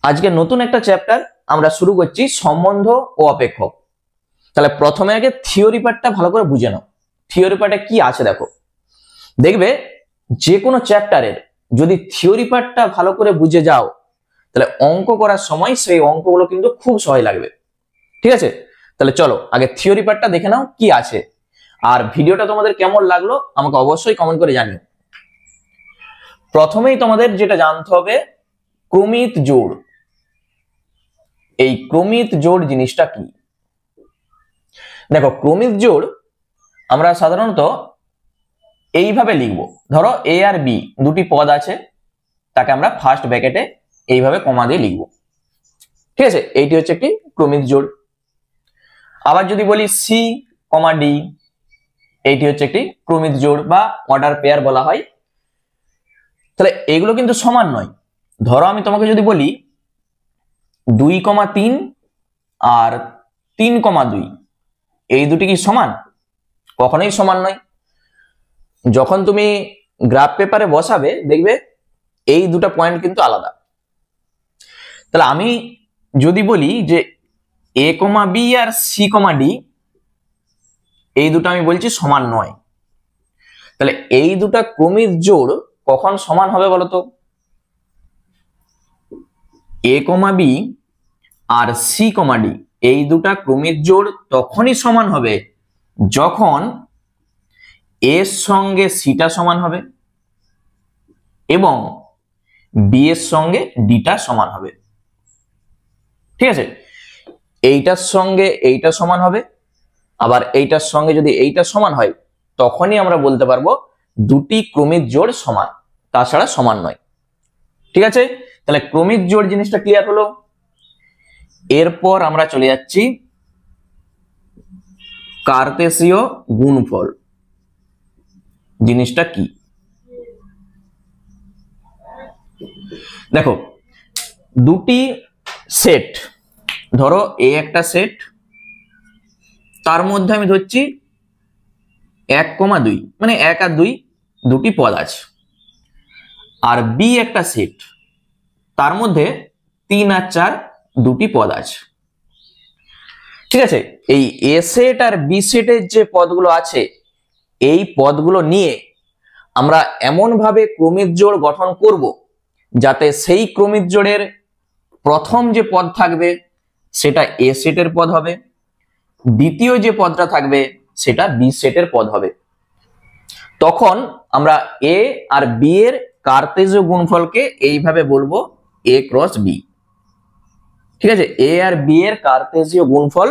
আজকে নতুন একটা চ্যাপ্টার আমরা শুরু করছি, সম্বন্ধ ও অপেক্ষক। তাহলে প্রথমে আগে থিওরি পার্টটা ভালো করে বুঝে নাও। থিওরি পার্টে কি আছে দেখো, দেখবে যে কোনো চ্যাপ্টারের যদি থিওরি পার্টটা ভালো করে বুঝে যাও তাহলে অঙ্ক করার সময় সেই অঙ্কগুলো কিন্তু খুব সহজ লাগবে। ঠিক আছে, তাহলে চলো আগে থিওরি পার্টটা দেখে নাও কি আছে, আর ভিডিওটা তোমাদের কেমন লাগলো আমাকে অবশ্যই কমেন্ট করে জানিও। প্রথমেই তোমাদের যেটা জানতে হবে ক্রমিক জোড়। এই ক্রমিক জোড় জিনিসটা কি? দেখো, ক্রমিক জোড় আমরা সাধারণত এইভাবে লিখবো। ধরো এ আর বি দুটি পদ আছে, তাকে আমরা ফার্স্ট ব্র্যাকেটে এইভাবে কমা দিয়ে লিখবো। ঠিক আছে, এইটি হচ্ছে একটি ক্রমিক জোড়। আবার যদি বলি সি কমা ডি, এইটি হচ্ছে একটি ক্রমিক জোড় বা অর্ডার পেয়ার বলা হয়। তাহলে এইগুলো কিন্তু সমান নয়। ধরো আমি তোমাকে যদি বলি 2,3 আর 3,2, এই দুটি কি সমান? কখনোই সমান নয়। যখন তুমি গ্রাফ পেপারে বসাবে দেখবে এই দুটো পয়েন্ট কিন্তু আলাদা। তাহলে আমি যদি বলি যে এ কমা বি আর সি কমা ডি, এই দুটো আমি বলছি সমান নয়, তাহলে এই দুটা ক্রমিক জোড় কখন সমান হবে বলতো? এ কমা বি আর সি কমা ডি এই দুটা ক্রমিক জোড় তখনই সমান হবে যখন এর সঙ্গে সিটা সমান হবে এবং বি এর সঙ্গে ডিটা সমান হবে। ঠিক আছে, এইটার সঙ্গে এইটা সমান হবে, আবার এইটার সঙ্গে যদি এইটা সমান হয় তখনই আমরা বলতে পারবো দুটি ক্রমিক জোড় সমান, তাছাড়া সমান নয়। ঠিক আছে, তাহলে ক্রমিক জোড় জিনিসটা ক্লিয়ার হলো। এরপর আমরা চলে যাচ্ছি কার্তেশীয় গুণফল জিনিসটা কি। দেখো, দুটি সেট, ধরো এ একটা সেট, তার মধ্যে আমি ধরছি 1,2 মানে 1 আর 2 দুটি পদ আছে, আর বি একটা সেট, তার মধ্যে 3 আর 4 দুটি পদ আছে। ঠিক আছে, এই এ সেট আর বি সেটের যে পদগুলো আছে এই পদগুলো নিয়ে আমরা এমন ভাবে ক্রমিক জোড় গঠন করব যাতে সেই ক্রমিক জোড়ের প্রথম যে পদ থাকবে সেটা এ সেটের পদ হবে, দ্বিতীয় যে পদটা থাকবে সেটা বি সেটের পদ হবে। তখন আমরা এ আর বি এর কার্তেজীয় গুণফলকে এইভাবে বলবো এ ক্রস বি। ঠিক আছে, এ আর বি এর কার্তেজীয় গুণফল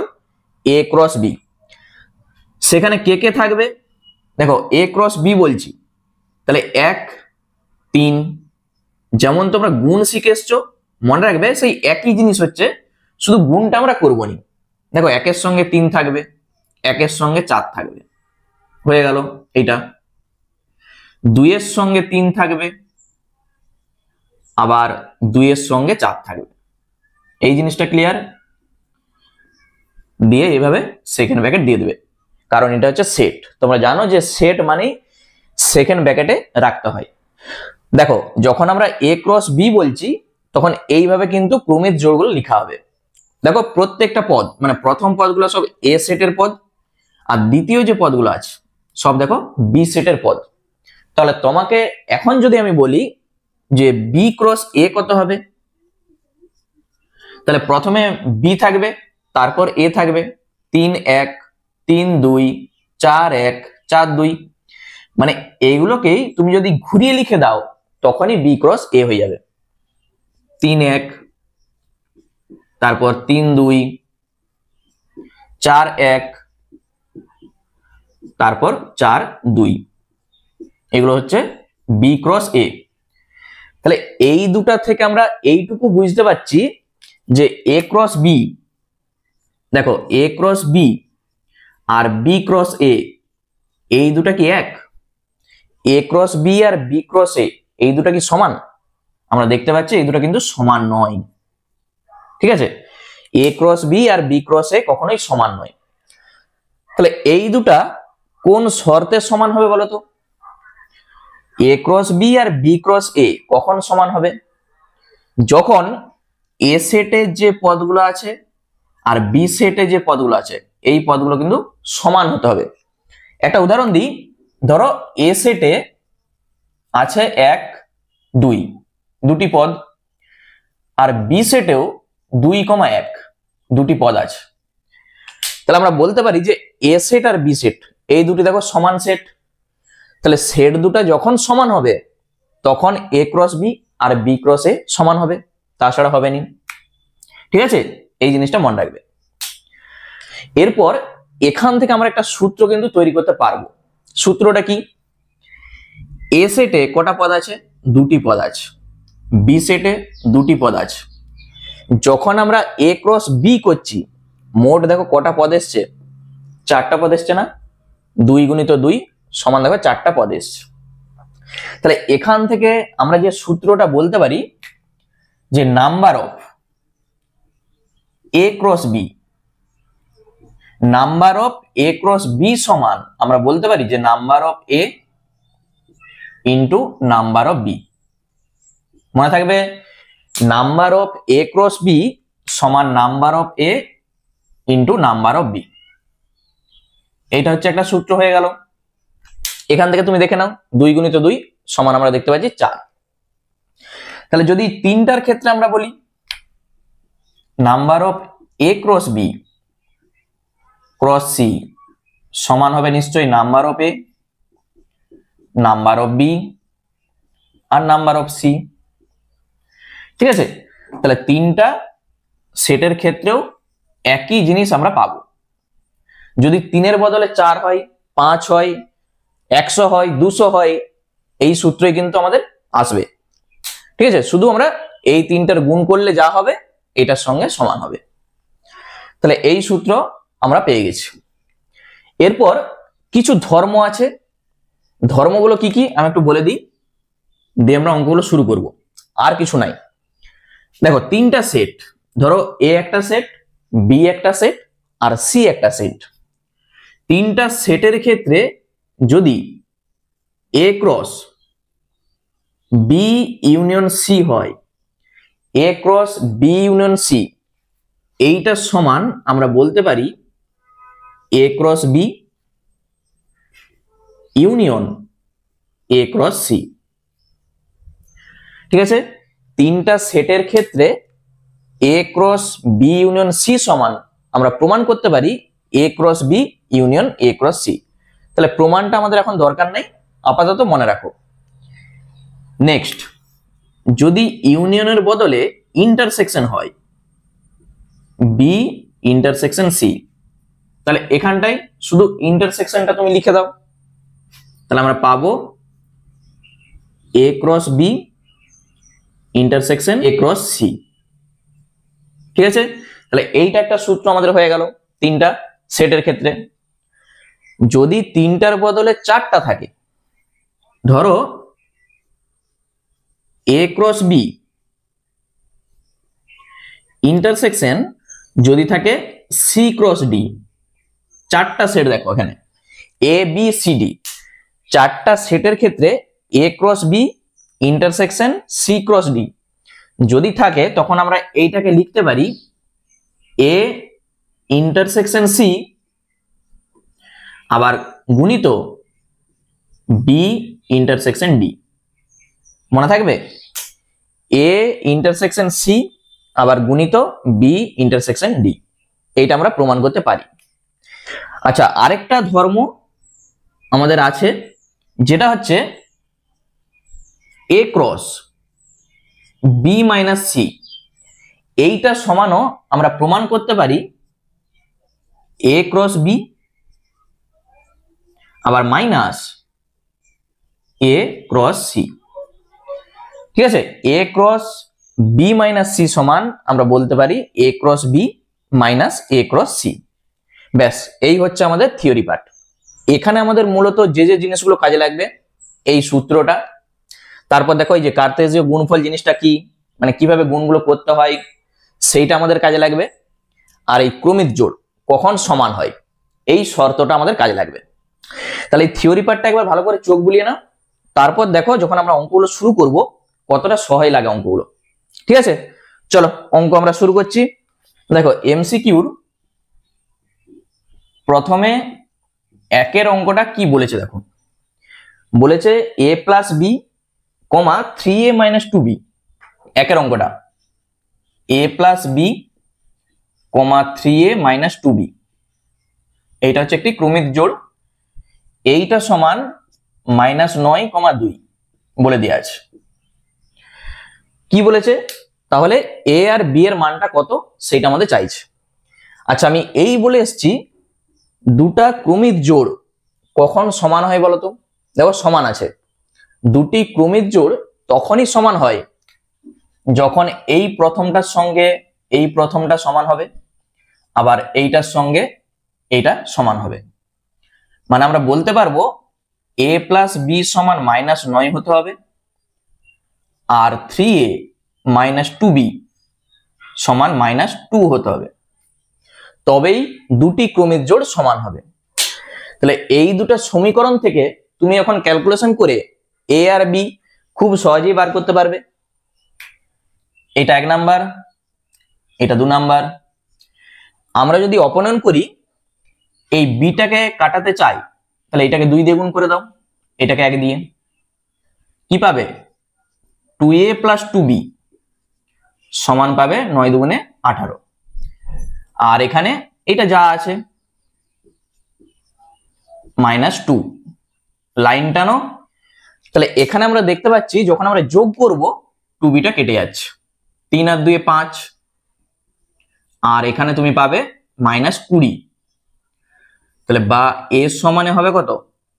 এ ক্রস বি। সেখানে কে কে থাকবে? দেখো, এ ক্রস বি বলছি, তাহলে 1 3, যেমন তোমরা গুণ শিখে এসছো মনে রাখবে সেই একই জিনিস হচ্ছে, শুধু গুণটা আমরা করবো নি। দেখো, 1 এর সঙ্গে 3 থাকবে, 1 এর সঙ্গে 4 থাকবে, হয়ে গেল এটা। 2 এর সঙ্গে 3 থাকবে, আবার 2 এর সঙ্গে 4 থাকবে। এই জিনিসটা ক্লিয়ার? দিয়ে এইভাবে সেকেন্ড ব্র্যাকেট দিয়ে দেবে, কারণ এটা হচ্ছে সেট। তোমরা জানো যে সেট মানেই সেকেন্ড ব্র্যাকেটে রাখতে হয়। দেখো, যখন আমরা এ ক্রস বি বলছি তখন এইভাবে কিন্তু ক্রমিক জোড়গুলো লেখা হবে। দেখো, প্রত্যেকটা পদ মানে প্রথম পদগুলো সব এ সেটের পদ, আর দ্বিতীয় যে পদগুলো আছে সব দেখো বি সেটের পদ। তাহলে তোমাকে এখন যদি আমি বলি যে বি ক্রস এ কত হবে, তাহলে প্রথমে বি থাকবে, তারপর এ থাকবে 3 1 3 2 4 1 4 2, মানে এইগুলোকেই তুমি যদি ঘুরিয়ে লিখে দাও তখনই বি ক্রস এ হয়ে যাবে। 3 1, তারপর 3 2 4 1, তারপর 4 2, এগুলো হচ্ছে বি ক্রস এ। তাহলে এই দুটা থেকে আমরা এইটুকু বুঝতে পারছি যে এ ক্রস বি, দেখো এ ক্রস বি আর বি ক্রস এ এই দুটা কি এক? এ ক্রস বি আর বি ক্রস এ এই দুটা কি সমান? আমরা দেখতে পাচ্ছি এই দুটা কিন্তু সমান নয়। ঠিক আছে, এ ক্রস বি আর বি ক্রস এ কখনোই সমান নয়। তাহলে এই দুটা কোন শর্তে সমান হবে বলতো? এ ক্রস বি আর বি ক্রস এ কখন সমান হবে? যখন এ সেটের যে পদগুলো আছে আর বি সেটে যে পদগুলো আছে এই পদগুলো কিন্তু সমান হতে হবে। একটা উদাহরণ দিই, ধরো এ সেটে আছে 1 2 দুটি পদ, আর বি সেটেও 2,1 দুটি পদ আছে। তাহলে আমরা বলতে পারি যে এ সেট আর বি সেট এই দুটি দেখো সমান সেট। তাহলে সেট দুটো যখন সমান হবে তখন এ ক্রস বি আর বি ক্রস এ সমান হবে, তাছাড়া হবে না। ঠিক আছে, এই জিনিসটা মনে রাখবে। এরপর এখান থেকে আমরা একটা সূত্র কিন্তু তৈরি করতে পারবো। সূত্রটা কি? এ সেটে কটা পদ আছে? দুটি পদ আছে। বি সেটে দুটি পদ আছে। যখন আমরা এ ক্রস বি করছি মোট দেখো কটা পদ এসছে? 4টা পদ এসছে না? 2 গুণিত 2 সমান দেখো 4টা পদ এসছে। তাহলে এখান থেকে আমরা যে সূত্রটা বলতে পারি যে number of A cross B, number of A cross B সমান আমরা বলতে পারি যে number of A into number of B. মনে থাকবে, number of A cross B সমান number of A into number of B. এইটা হচ্ছে একটা সূত্র হয়ে গেল। এখান থেকে তুমি দেখে নাও 2 গুণিত 2 সমান আমরা দেখতে পাচ্ছি 4। তাহলে যদি তিনটার ক্ষেত্রে আমরা বলি number of A cross B cross C সমান হবে নিশ্চয়ই number of A, number of B আর নাম্বার অফ সি। ঠিক আছে, তাহলে তিনটা সেটের ক্ষেত্রেও একই জিনিস আমরা পাবো। যদি 3-এর বদলে 4 হয়, 5 হয়, 100 হয়, 200 হয়, এই সূত্রই কিন্তু আমাদের আসবে। ঠিক আছে, শুধু আমরা এই তিনটার গুণ করলে যা হবে এটার সঙ্গে সমান হবে। তাহলে এই সূত্র আমরা পেয়ে গেছি। এরপর কিছু ধর্ম আছে, ধর্মগুলো কি কি আমি একটু বলে দিই, দিয়ে আমরা অঙ্কগুলো শুরু করব। আর কিছু নাই। দেখো তিনটা সেট, ধরো এ একটা সেট, বি একটা সেট আর সি একটা সেট। তিনটা সেটের ক্ষেত্রে যদি A cross B union C হয়, A cross B union C এইটা সমান আমরা বলতে পারি A cross B union A cross C. ঠিক আছে, তিনটা সেটের ক্ষেত্রে A cross B union C সমান আমরা প্রমাণ করতে পারি A cross B union A cross C. তাহলে প্রমাণটা আমাদের এখন দরকার নেই, আপাতত মনে রাখো। নেক্সট, যদি ইউনিয়নের বদলে ইন্টারসেকশন হয় বি ইন্টারসেকশন সি, তাহলে এখানটায় শুধু ইন্টারসেকশনটা তুমি লিখে দাও। তাহলে আমরা পাবো A cross B intersection A cross C. ঠিক আছে, তাহলে এইটা একটা সূত্র আমাদের হয়ে গেল তিনটা সেটের ক্ষেত্রে। যদি তিনটার বদলে 4টা থাকে, ধরো এ ক্রস বি ইন্টারসেকশন যদি থাকে সি ক্রস ডি, 4টা সেট দেখো এখানে এ বি সি ডি, 4টা সেটের ক্ষেত্রে A cross B intersection C cross D যদি থাকে তখন আমরা এইটাকে লিখতে পারি এ ইন্টারসেকশন সি আবার গুণিত বি ইন্টারসেকশন ডি। মনে থাকবে, এ ইন্টারসেকশন সি আবার গুণিত বি ইন্টারসেকশন ডি, এইটা আমরা প্রমাণ করতে পারি। আচ্ছা, আরেকটা ধর্ম আমাদের আছে যেটা হচ্ছে এ ক্রস বি মাইনাস সি, এইটা সমানও আমরা প্রমাণ করতে পারি এ ক্রস বি আবার মাইনাস এ ক্রস সি। ঠিক আছে, এ ক্রস বি মাইনাস সি সমান আমরা বলতে পারি A cross B minus A cross C. ব্যাস, এই হচ্ছে আমাদের থিওরি পার্ট। এখানে আমাদের মূলত যে যে জিনিসগুলো কাজে লাগবে এই সূত্রটা, তারপর দেখো এই যে কার্তেজীয় গুণফল জিনিসটা কি, মানে কিভাবে গুণগুলো করতে হয় সেইটা আমাদের কাজে লাগবে, আর এই ক্রমিক জোড় কখন সমান হয় এই শর্তটা আমাদের কাজে লাগবে। তাহলে এই থিওরি পার্টটা একবার ভালো করে চোখ বুলিয়ে নাও, তারপর দেখো যখন আমরা অঙ্কগুলো শুরু করব কতটা সহজ লাগে অঙ্কগুলো। ঠিক আছে, চলো অঙ্ক আমরা শুরু করছি। দেখো এমসিকিউর প্রথমে একের অঙ্কটা কি বলেছে দেখো, বলেছে a plus B comma 3a minus 2b। একের অঙ্কটা a plus B comma 3a minus 2b, এইটা হচ্ছে একটি ক্রমিক জোড়। এইটা সমান -9,2 বলে দেওয়া আছে। কি বলেছে তাহলে a আর b এর মানটা কত সেটা আমাদের চাইছে। আচ্ছা আমি এই বলে এসছি দুটা ক্রমিক জোড় কখন সমান হয় বলতো? দেখো সমান আছে, দুটি ক্রমিক জোড় তখনই সমান হয় যখন এই প্রথমটার সঙ্গে এই প্রথমটা সমান হবে, আবার এইটার সঙ্গে এইটা সমান হবে। মানে আমরা বলতে পারবো a প্লাস বি সমান -9 হতে হবে, আর 3a মাইনাস 2b সমান -2 হতে হবে, তবেই দুটি ক্রমিক জোড় সমান হবে। তাহলে এই দুটো সমীকরণ থেকে তুমি এখন ক্যালকুলেশন করে a আর b খুব সহজেই বার করতে পারবে। এটা 1 নাম্বার, এটা 2 নাম্বার। আমরা যদি অপনয়ন করি, এই বিটাকে কাটাতে চাই, তাহলে এটাকে 2 দিয়ে গুণ করে দাও, এটাকে 1 দিয়ে, কি পাবে 2a প্লাস 2b সমান পাবে 9 দুগুণে 18। আর এখানে এটা যা আছে -2, লাইন টানো। তাহলে এখানে আমরা দেখতে পাচ্ছি যখন আমরা যোগ করব 2bটা কেটে যাচ্ছে, 3 আর 2 5, আর এখানে তুমি পাবে -20। তাহলে বা এর সমানে হবে কত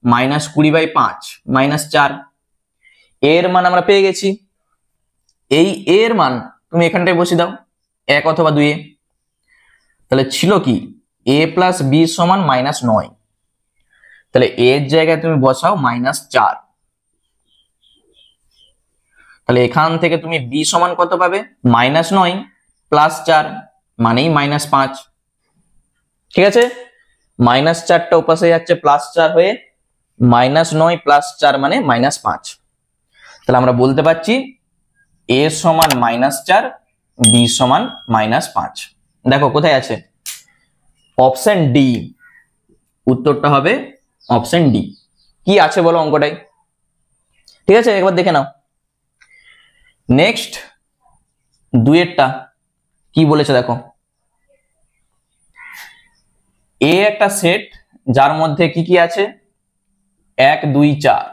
-20/5 -4। এর মান আমরা পেয়ে গেছি। এই এর মান তুমি এখানটায় বসিয়ে দাও 1 অথবা 2 এ। তাহলে ছিল কি a প্লাস বি সমান -9, তাহলে এর জায়গায় তুমি বসাও -4। তাহলে এখান থেকে তুমি b সমান কত পাবে -9 প্লাস 4 মানেই -5। ঠিক আছে, -4টা উপাশে যাচ্ছে +4 হয়ে, -9 প্লাস 4 মানে -5। তাহলে আমরা বলতে পারছি a সমান -4, b সমান -5। দেখো কোথায় আছে, অপশন ডি। উত্তরটা হবে অপশন ডি। কি আছে বলো অঙ্কটাই? ঠিক আছে, একবার দেখে নাও। নেক্সট 2 এরটা কি বলেছে দেখো, এ একটা সেট যার মধ্যে কি কি আছে 1 2 4।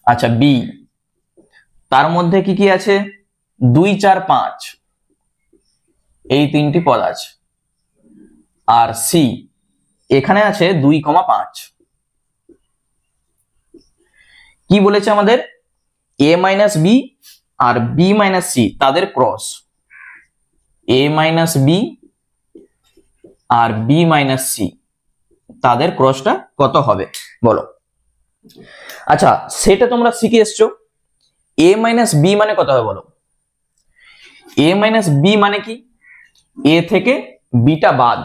আচ্ছা বি তার মধ্যে কি কি আছে 2 4 5, এই তিনটি পদ আছে। আর সি এখানে আছে 2,5। কি বলেছে আমাদের a মাইনাস বি আর b মাইনাস সি তাদের ক্রস, a মাইনাস বি আর b মাইনাস সি তাদের ক্রসটা কত হবে বলো? আচ্ছা সেটা তোমরা শিখে এসছো। a মাইনাস বি মানে কত হবে বলো? a মাইনাস বি মানে কি, a থেকে বিটা বাদ,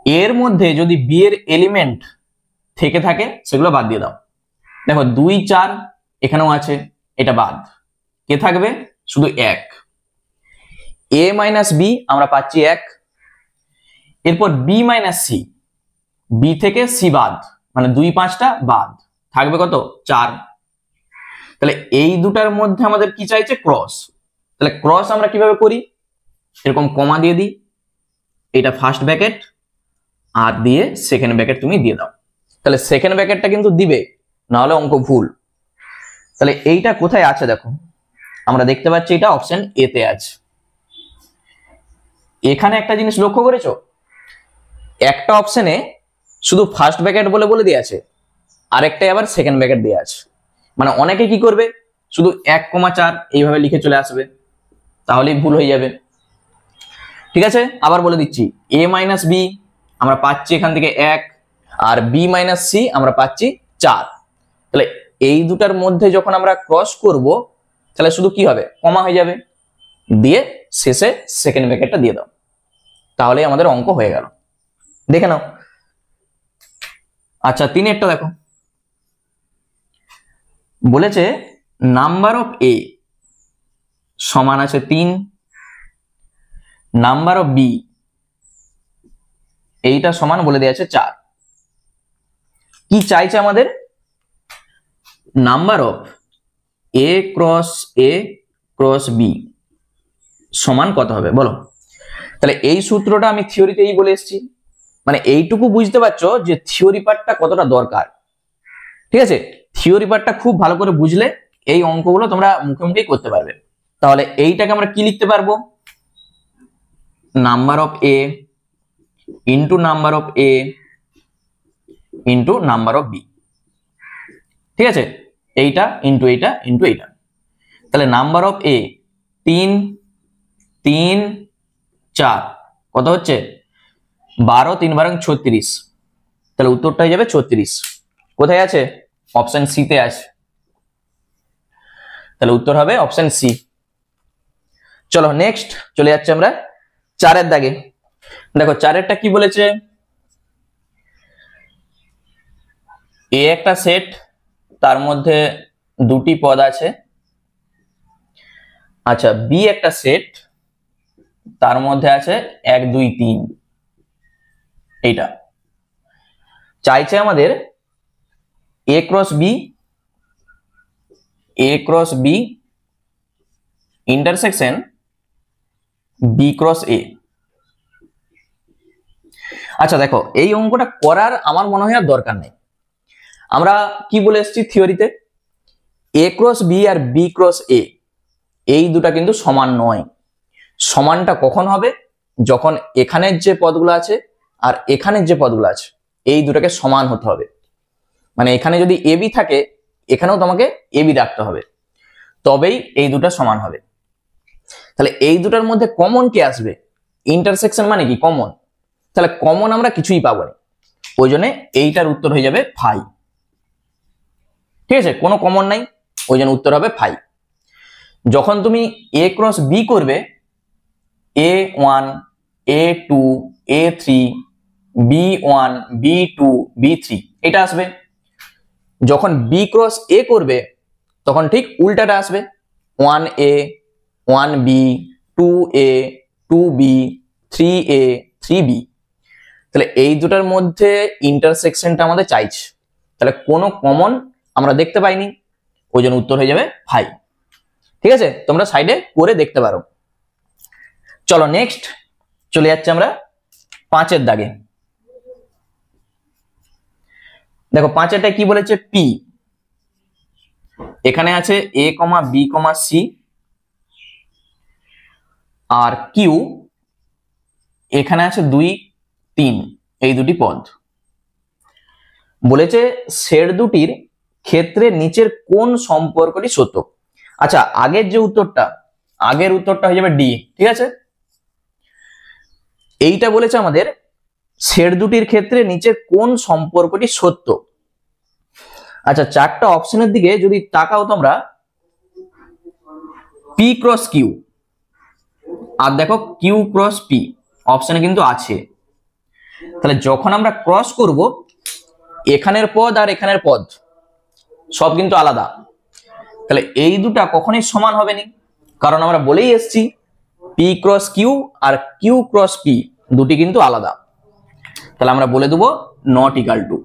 এর মধ্যে যদি b এর এলিমেন্ট থেকে থাকে সেগুলো বাদ দিয়ে দাও। দেখো 2 4 এখানেও আছে, এটা বাদ, কে থাকবে শুধু 1। a মাইনাস বি আমরা পাচ্ছি 1। এরপর b মাইনাস সি, b থেকে সি বাদ মানে 2 5টা বাদ, থাকবে কত 4। তাহলে এই দুটার মধ্যে আমাদের কি চাইছে ক্রস। তাহলে ক্রস আমরা কিভাবে করি, এরকম কমা দিয়ে দিই, এটা ফার্স্ট ব্র্যাকেট আর দিয়ে সেকেন্ড ব্র্যাকেট তুমি দিয়ে দাও। তাহলে সেকেন্ড ব্র্যাকেটটা কিন্তু দিবে, না হলে অঙ্ক ভুল। তাহলে এইটা কোথায় আছে দেখো, আমরা দেখতে পাচ্ছি এটা অপশন এ তে আছে। এখানে একটা জিনিস লক্ষ্য করেছো, একটা অপশনে শুধু ফার্স্ট ব্র্যাকেট বলে বলে দিয়ে আছে, আরেকটাই আবার সেকেন্ড ব্র্যাকেট দিয়ে আছে। মানে অনেকে কি করবে শুধু 1,4 এইভাবে লিখে চলে আসবে, তাহলেই ভুল হয়ে যাবে। ঠিক আছে, আবার বলে দিচ্ছি a মাইনাস বি আমরা পাচ্ছি এখান থেকে 1, আর b মাইনাস সি আমরা পাচ্ছি 4। তাহলে এই দুটার মধ্যে যখন আমরা ক্রস করব তাহলে শুধু কি হবে কমা হয়ে যাবে, দিয়ে শেষে সেকেন্ড ব্র্যাকেটটা দিয়ে দাও, তাহলে আমাদের অঙ্ক হয়ে গেল। দেখে নাও। আচ্ছা 3 এরটা দেখো, বলেছে নাম্বার অফ এ সমান আছে 3, নাম্বার অফ বি এইটা সমান বলে দেওয়া আছে 4। কি চাইছে আমাদের? Number of A cross B সমান কত হবে বলো। তাহলে এই সূত্রটা আমি থিওরিতেই বলে এসেছি, মানে এইটুকু বুঝতে পারছো যে থিওরি পার্টটা কতটা দরকার। ঠিক আছে, থিওরি পার্টটা খুব ভালো করে বুঝলে এই অঙ্কগুলো তোমরা মুখে মুখেই করতে পারবে। তাহলে এইটাকে আমরা কি লিখতে পারবো? Number of A into number of A into number of B. ঠিক আছে, এইটা ইন্টু এইটা ইন্টু এইটা। তাহলে নাম্বার অফ এ 3 3 4 কত হচ্ছে? 12 3 12 36। তাহলে উত্তরটা হয়ে যাবে 36। কোথায় আছে? অপশন সি তে আছে। তাহলে উত্তর হবে অপশন সি। চলো নেক্সট চলে যাচ্ছে আমরা 4 দাগে। দেখো 4 কি বলেছে? এ একটা সেট, তার মধ্যে দুটি পদ আছে। আচ্ছা, বি একটা সেট, তার মধ্যে আছে 1 2 3। এইটা চাইছে আমাদের A cross B intersection B cross A. আচ্ছা দেখো, এই অঙ্কটা করার আমার মনে হয় আর দরকার নেই। আমরা কি বলে এসেছি থিওরিতে? এ ক্রস বি আর বি ক্রস এ এই দুটা কিন্তু সমান নয়। সমানটা কখন হবে? যখন এখানের যে পদগুলো আছে আর এখানের যে পদগুলো আছে এই দুটাকে সমান হতে হবে। মানে এখানে যদি এ বি থাকে, এখানেও তোমাকে এ বি রাখতে হবে, তবেই এই দুটা সমান হবে। তাহলে এই দুটার মধ্যে কমন কে আসবে? ইন্টারসেকশন মানে কি? কমন। তাহলে কমন আমরা কিছুই পাবো না, ওই জন্য এইটার উত্তর হয়ে যাবে 5। ঠিক আছে, কোনো কমন নাই, ওই জন্য উত্তর হবে 5। যখন তুমি এ ক্রস বি করবে, A1 A2 A3 B1 B2 B3 এটা আসবে। যখন বি ক্রস এ করবে তখন ঠিক উল্টাটা আসবে, 1A 1B 2A 2B 3A 3B। তাহলে এই দুটার মধ্যে ইন্টারসেকশনটা আমাদের চাইছে, তাহলে কোনো কমন আমরা দেখতে পাইনি, ওই জন্য উত্তর হয়ে যাবে 5। ঠিক আছে, তোমরা সাইডে করে দেখতে পারো। চলো নেক্সট চলে যাচ্ছে আমরা 5 দাগে। দেখো 5 কি বলেছে? পি এখানে আছে এ কমা বি কমা সি, আর কিউ এখানে আছে 2 3 এই দুটি পদ। বলেছে সেট দুটির ক্ষেত্রে নিচের কোন সম্পর্কটি সত্য? আচ্ছা, আগের উত্তরটা হয়ে যাবে ডি। ঠিক আছে, এইটা বলেছে আমাদের সেট দুটির ক্ষেত্রে নিচের কোন সম্পর্কটি সত্য। আচ্ছা, 4টা অপশনের দিকে যদি তাকাও তোমরা, পি ক্রস কিউ আর দেখো কিউ ক্রস পি অপশনে কিন্তু আছে। তাহলে যখন আমরা ক্রস করব, এখানের পদ আর এখানের পদ সব কিন্তু আলাদা। তাহলে এই দুটা কখনোই সমান হবে না, কারণ আমরা বলেই এসেছি P cross Q R Q cross P দুটি কিন্তু আলাদা। তাহলে আমরা বলে দেবো নট ইকাল টু।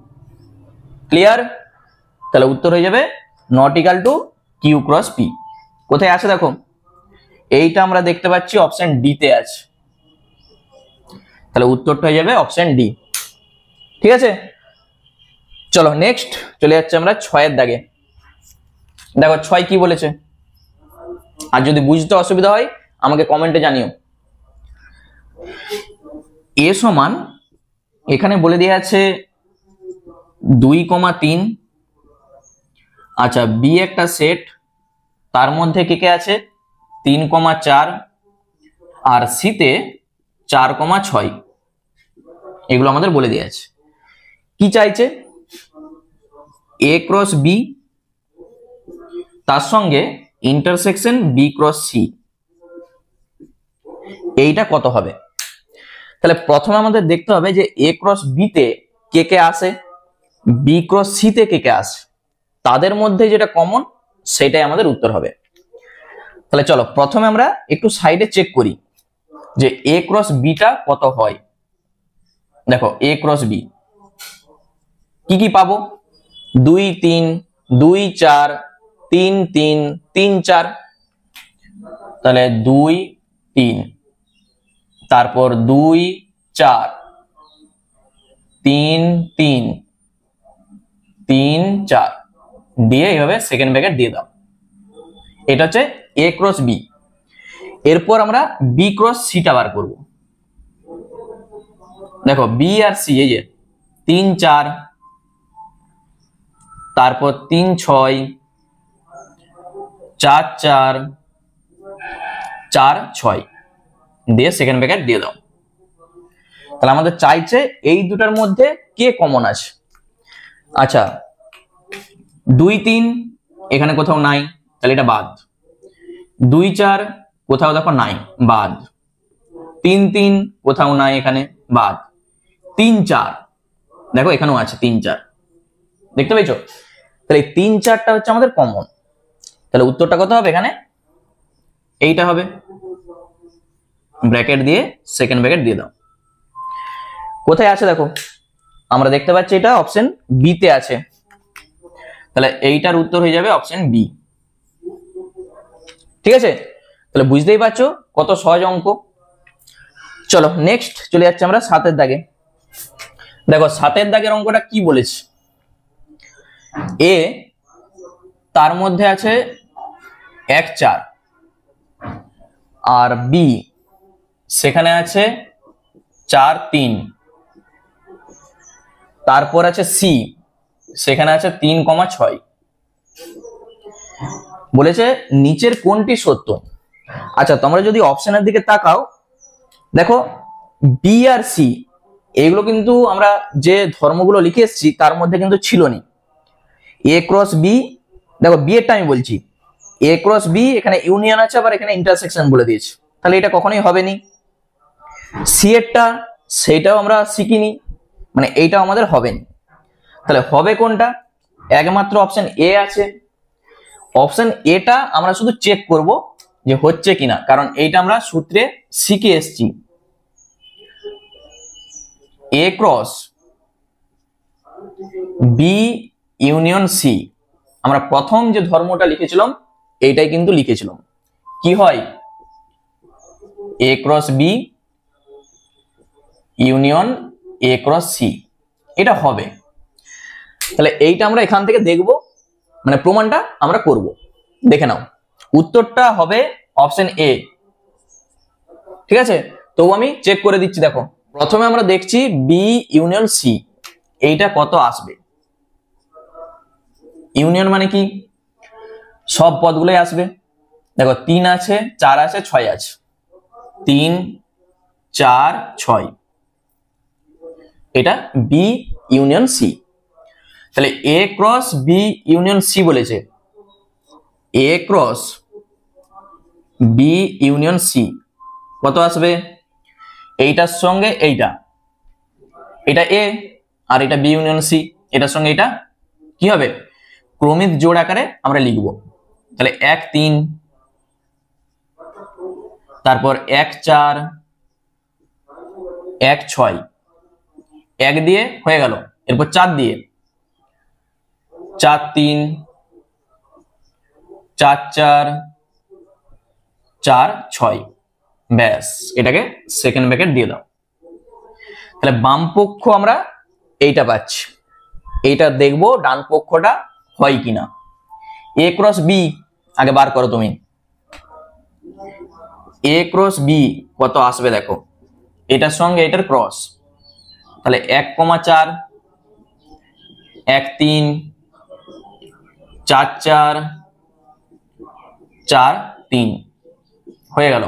ক্লিয়ার? তাহলে উত্তর হয়ে যাবে not equal to Q cross P. কোথায় আছে দেখো, এইটা আমরা দেখতে পাচ্ছি অপশন ডি তে আছে। তাহলে উত্তরটা হয়ে যাবে অপশন ডি। ঠিক আছে, চলো নেক্সট চলে যাচ্ছে আমরা 6 দাগে। দেখো 6 কি বলেছে, আর যদি বুঝতে অসুবিধা হয় আমাকে কমেন্টে জানিও। এ সমান এখানে বলে দেওয়া আছে 2,3। আচ্ছা, বি একটা সেট, তার মধ্যে কে কে আছে? 3,4 আর সিতে 4,6 এগুলো আমাদের বলে দেওয়া আছে। কি চাইছে? এ ক্রস বি তার সঙ্গে ইন্টারসেকশন বি ক্রস সি, এইটা কত হবে? তাহলে প্রথমে আমাদের দেখতে হবে যে এ ক্রস বি তে কে কে আসে, বি ক্রস সি তে কে কে আসে, তাদের মধ্যে যেটা কমন সেটাই আমাদের উত্তর হবে। তাহলে চলো প্রথমে আমরা একটু সাইডে চেক করি যে এ ক্রস বিটা কত হয়। দেখো এ ক্রস বি কি কি পাবো, 2 3 2 4 3 3 3 4, তাহলে 2 3, তারপর 2 4 3 3 3 4 দিয়ে এইভাবে সেকেন্ড ব্র্যাকেট দিয়ে দাও। এটা হচ্ছে এ ক্রস বি। এরপর আমরা বি ক্রস সিটা বার করব। দেখো বি আর সি এই যে 3 4, তারপর 3 6 4 4 4 6 দিয়ে সেকেন্ড ব্র্যাকেট দিয়ে দাও। তাহলে আমাদের চাইছে এই দুটার মধ্যে কে কমন আছে। আচ্ছা 2 3 এখানে কোথাও নাই, তাহলে এটা বাদ। 2 4 কোথাও দেখো নাই, বাদ। 3 3 কোথাও নাই, এখানে বাদ। 3 4 দেখো এখানেও আছে 3 4, দেখতে পেয়েছো। তাহলে 3 4টা হচ্ছে আমাদের কমন। তাহলে উত্তরটা কত হবে, এখানে এইটা হবে। ব্র্যাকেট দিয়ে সেকেন্ড ব্র্যাকেট দিয়ে দাও। কোথায় আছে দেখো, আমরা দেখতে পাচ্ছি এটা অপশন বি তে আছে। তাহলে এইটার উত্তর হয়ে যাবে অপশন বি। ঠিক আছে, তাহলে বুঝতেই পারছো কত সহজ অঙ্ক। চলো নেক্সট চলে যাচ্ছে আমরা 7 দাগে। দেখো 7 দাগের অঙ্কটা কি বলেছে, এ তার মধ্যে আছে 1 4, আর বি সেখানে আছে 4 3, তারপর আছে সি সেখানে আছে 3 6। বলেছে নিচের কোনটি সত্য। আচ্ছা তোমরা যদি অপশনের দিকে তাকাও, দেখো বি আর সি এগুলো কিন্তু আমরা যে ধর্মগুলো লিখে এসেছি তার মধ্যে কিন্তু ছিল না। এ ক্রস বি, দেখো বি এরটা আমি বলছি, এ ক্রস বি এখানে ইউনিয়ন আছে, আবার এখানে ইন্টারসেকশন বলে দিয়েছে, তাহলে এটা কখনোই হবে না। সি এরটা সেটাও আমরা শিখিনি, মানে এইটাও আমাদের হবে না। তাহলে হবে কোনটা, একমাত্র অপশন এ আছে। অপশন এটা আমরা শুধু চেক করব যে হচ্ছে কিনা, কারণ এইটা আমরা সূত্রে শিখে এসেছি। এ ক্রস বি ইউনিয়ন সি, আমরা প্রথম যে ধর্মটা লিখেছিলাম এইটাই কিন্তু লিখেছিলাম। কি হয়, A cross B union A cross C, এটা হবে। তাহলে এইটা আমরা এখান থেকে দেখব, মানে প্রমাণটা আমরা করব। দেখে নাও উত্তরটা হবে অপশন এ। ঠিক আছে, তো আমি চেক করে দিচ্ছি। দেখো প্রথমে আমরা দেখছি বি ইউনিয়ন সি, এইটা কত আসবে। ইউনিয়ন মানে কি, সব পদগুলোই আসবে। দেখো 3 আছে 4 আছে 6 আছে, 3 4 6, এটা বি ইউনিয়ন সি। তাহলে A cross B union C বলেছে, A cross B union C কত আসবে, এইটার সঙ্গে এইটা, এটা এ আর এটা বি ইউনিয়ন সি, এটার সঙ্গে এটা কি হবে, ক্রমিক জোড় আকারে আমরা লিখব। তাহলে 1 3, তারপর 1 4 1 6, 1 দিয়ে হয়ে গেল, এরপর 4 দিয়ে 4 3 4 4 4 6, ব্যাস এটাকে সেকেন্ড ব্র্যাকেট দিয়ে দাও। তাহলে বাম পক্ষ আমরা এইটা পাচ্ছি, এইটা দেখবো ডান পক্ষটা হয় কিনা। এ ক্রস বি আগে বার করো তুমি, এ ক্রস বি কত আসবে দেখো, এটার সঙ্গে এটার ক্রস, তাহলে 1 4 1 3 4 4 4 3 হয়ে গেল।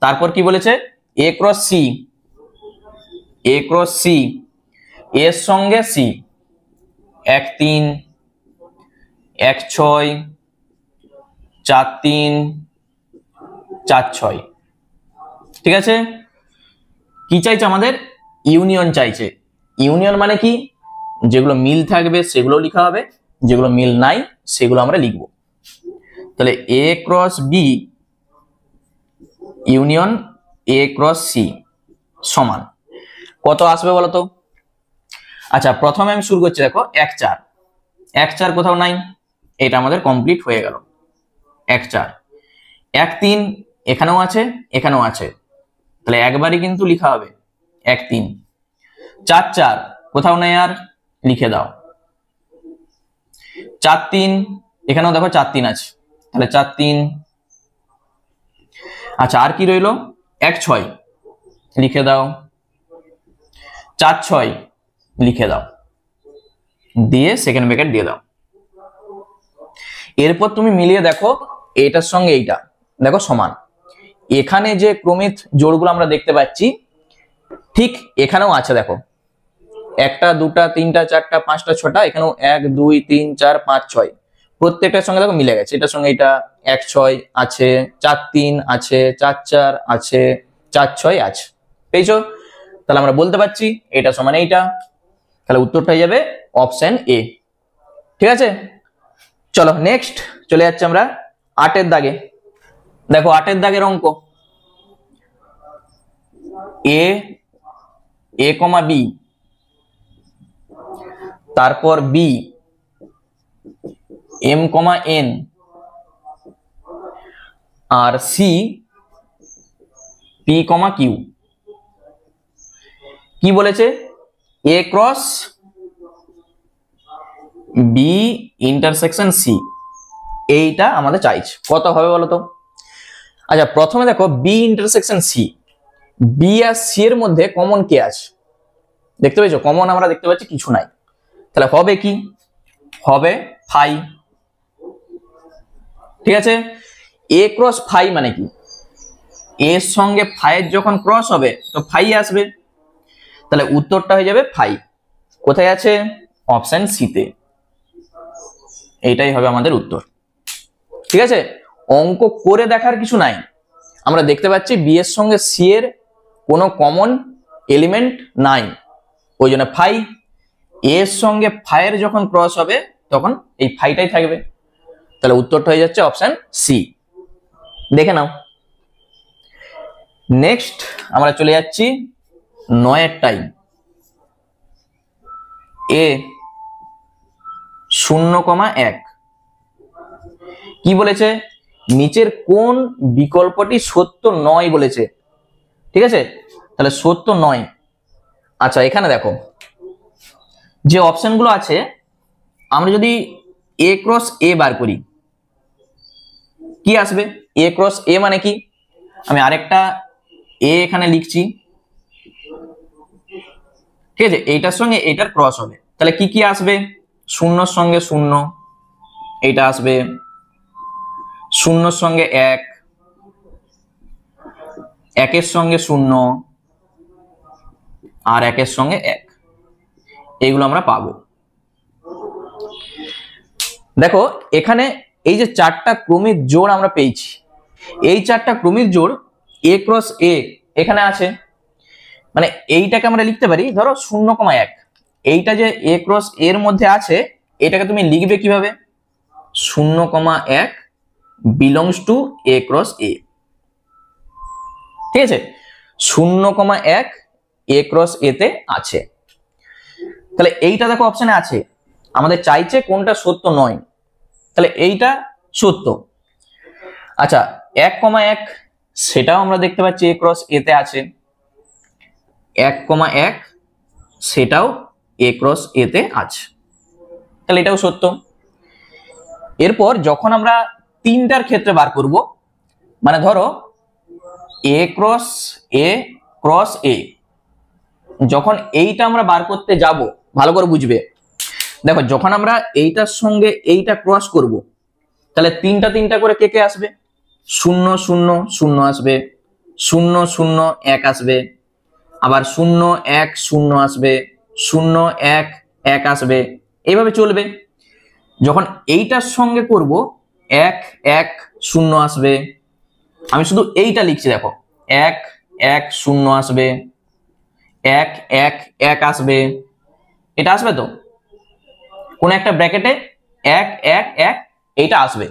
তারপর কি বলেছে, A cross C, A cross C এর সঙ্গে সি, 1 3 1 6 4 3 4 6। ঠিক আছে, কি চাইছে আমাদের, ইউনিয়ন চাইছে। ইউনিয়ন মানে কি, যেগুলো মিল থাকবে সেগুলো লেখা হবে, যেগুলো মিল নাই সেগুলো আমরা লিখব। তাহলে A cross B union A cross C সমান কত আসবে বলতো? আচ্ছা, প্রথমে আমি শুরু করছি, দেখো 1 4, 1 4 কোথাও নাই, এটা আমাদের কমপ্লিট হয়ে গেল। 1 4, 1 3 এখানেও আছে, এখানেও আছে, তাহলে একবারই কিন্তু লিখা হবে 1 3। 4 4 কোথাও নেই, আর লিখে দাও। 4 3 এখানেও দেখো 4 3 আছে, তাহলে 4 3। আচ্ছা, আর কি রইলো? 1 6 লিখে দাও। 4 6 লিখে দাও, দিয়ে সেকেন্ড ব্র্যাকেট দিয়ে দাও। এরপর তুমি মিলিয়ে দেখো এইটার সঙ্গে এইটা, দেখো সমান। এখানে যে ক্রমিক জোড়গুলো আমরা দেখতে পাচ্ছি ঠিক এখানেও আছে, দেখো 1 2 3 4 5 6টা, এখানেও 1 2 3 4 5 6 প্রত্যেকটার সঙ্গে দেখো মিলে গেছে। এটার সঙ্গে এটা 1 6 আছে, 4 3 আছে, 4 4 আছে, 4 6 আছে, পেয়েছো? তাহলে আমরা বলতে পারছি এটা সমান এইটা, তাহলে উত্তরটা হয়ে যাবে অপশন এ। ঠিক আছে, চলো নেক্সট চলে যাচ্ছে আমরা 8 দাগে। দেখো 8 দাগের অঙ্ক, এ এ কমা বি, তারপর বি এম কমা এন, আর সি পি কমা কিউ। কি বলেছে? A cross B intersection C, এইটা আমাদের চাইছে। কত হবে বলতো? আচ্ছা, প্রথমে দেখো বি ইন্টারসেকশন সি, বি আর সি এর মধ্যে কমন কে আছে? দেখতে পেয়েছো? কমন আমরা দেখতে পাচ্ছি কিছু নাই, তাহলে হবে কি? হবে ফাই। ঠিক আছে, এ ক্রস ফাই মানে কি? এর সঙ্গে ফাইয়ের যখন ক্রস হবে তো ফাই আসবে, তাহলে উত্তরটা হয়ে যাবে ফাই। কোথায় আছে? অপশন সি তে। এইটাই হবে আমাদের উত্তর। ঠিক আছে, অঙ্ক করে দেখার কিছু নাই, আমরা দেখতে পাচ্ছি বি এর সঙ্গে সি এর কোনো কমন এলিমেন্ট নাই, ওই জন্য ফাই। এর সঙ্গে ফাইয়ের যখন ক্রস হবে তখন এই ফাইটাই থাকবে, তাহলে উত্তরটা হয়ে যাচ্ছে অপশন সি। দেখে নাও। নেক্সট আমরা চলে যাচ্ছি 9 টাইম, এ 0,1। কি বলেছে? নিচের কোন বিকল্পটি সত্য নয় বলেছে। ঠিক আছে, তাহলে সত্য নয়। আচ্ছা, এখানে দেখো যে অপশনগুলো আছে, আমরা যদি এ ক্রস এ বার করি কি আসবে? এ ক্রস এ মানে কি? আমি আরেকটা এ এখানে লিখছি, ঠিক আছে, এইটার সঙ্গে এইটার ক্রস হবে, তাহলে কি কি আসবে? 0 সঙ্গে 0 এইটা আসবে, 0 সঙ্গে 1, 1 সঙ্গে 0, আর 1 সঙ্গে 1, এইগুলো আমরা পাবো। দেখো এখানে এই যে 4টা ক্রমিক জোড় আমরা পেয়েছি, এই 4টা ক্রমিক জোড় এ ক্রস এ এখানে আছে, মানে এইটাকে আমরা লিখতে পারি ধরো 0,1। এইটা যে এ ক্রস এর মধ্যে আছে, এটাকে তুমি লিখবে কিভাবে? 0,1 বিলংস টু এ ক্রস এ। ঠিক আছে, 0,1 এ ক্রস এ তে আছে, তাহলে এইটা দেখো অপশনে আছে, আমাদের চাইছে কোনটা সত্য নয়, তাহলে এইটা সত্য। আচ্ছা, 1,1 সেটাও আমরা দেখতে পাচ্ছি এ ক্রস এ তে আছে, 1,1 সেটাও এ ক্রস এ তে আছে, তাহলে এটাও সত্য। এরপর যখন আমরা 3টার ক্ষেত্রে বার করব, মানে ধরো এ ক্রস এ ক্রস এ, যখন এইটা আমরা বার করতে যাব ভালো করে বুঝবে। দেখো যখন আমরা এইটার সঙ্গে এইটা ক্রস করব, তাহলে 3টা করে কে কে আসবে? 0 0 0 আসবে, 0 0 1 আসবে, আবার 0 1 0 আসবে, 0 1 1 আসবে, এইভাবে চলবে। যখন এইটার সঙ্গে করব 1 1 0 আসবে, আমি শুধু এইটা লিখছি, দেখো 1 1 0 আসবে, 1 1 1 আসবে, এটা আসবে তো কোন একটা ব্র্যাকেটে 1 1 1 এইটা আসবে।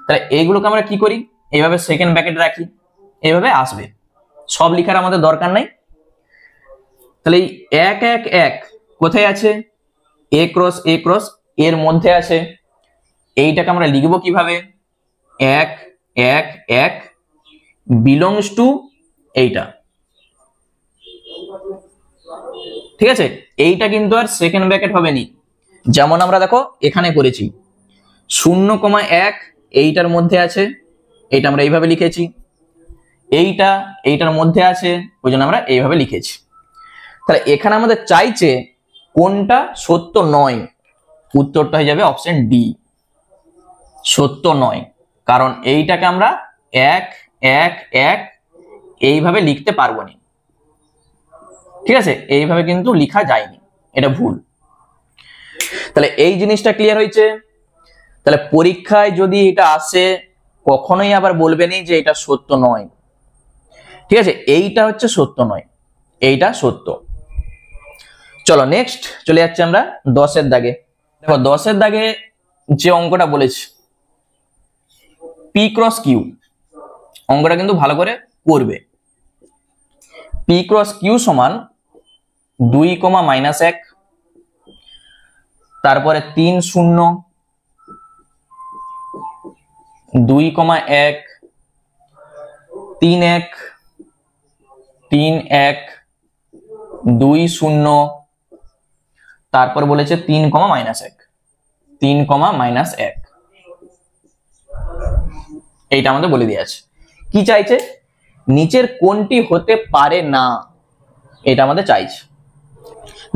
তাহলে এইগুলোকে আমরা কি করি, এইভাবে সেকেন্ড ব্র্যাকেট রাখি, এইভাবে আসবে, সব লেখার আমাদের দরকার নাই। তাহলে এই 1 1 1 কোথায় আছে, এ ক্রস এর মধ্যে আছে। এইটাকে আমরা লিখবো কিভাবে, 1 1 1 বিলংস টু এইটা। ঠিক আছে, এইটা কিন্তু আর সেকেন্ড ব্র্যাকেট হবে নি, যেমন আমরা দেখো এখানে করেছি 0,1 এইটার মধ্যে আছে, এইটা আমরা এইভাবে লিখেছি, এইটার মধ্যে আছে, ওই জন্য আমরা এইভাবে লিখেছি। তাহলে এখানে আমাদের চাইছে কোনটা সত্য নয়, উত্তরটা হয়ে যাবে অপশন ডি, সত্য নয়। কারণ এইটাকে আমরা 1 1 1 এইভাবে লিখতে পারবো না, ঠিক আছে, এইভাবে কিন্তু লেখা যায়নি, এটা ভুল। তাহলে এই জিনিসটা ক্লিয়ার হয়েছে। তাহলে পরীক্ষায় যদি এটা আসে কখনোই আবার বলবে না যে এটা সত্য নয়, ঠিক আছে, এইটা হচ্ছে সত্য নয়, এইটা সত্য। চলো নেক্সট চলে যাচ্ছি আমরা 10-এর দাগে। দেখো 10-এর দাগে যে অঙ্কটা বলেছি পি ক্রস কিউ, অঙ্কটা কিন্তু ভালো করে করবে। পি ক্রস কিউ সমান 2, -1, তারপরে 3 0 2, 1 3 1 3 1 2 0, তারপর বলেছে 3, -1 3, -1, এইটা আমাদের বলে দিয়ে আছে। কি চাইছে, নিচের কোনটি হতে পারে না, এটা আমাদের চাইছে।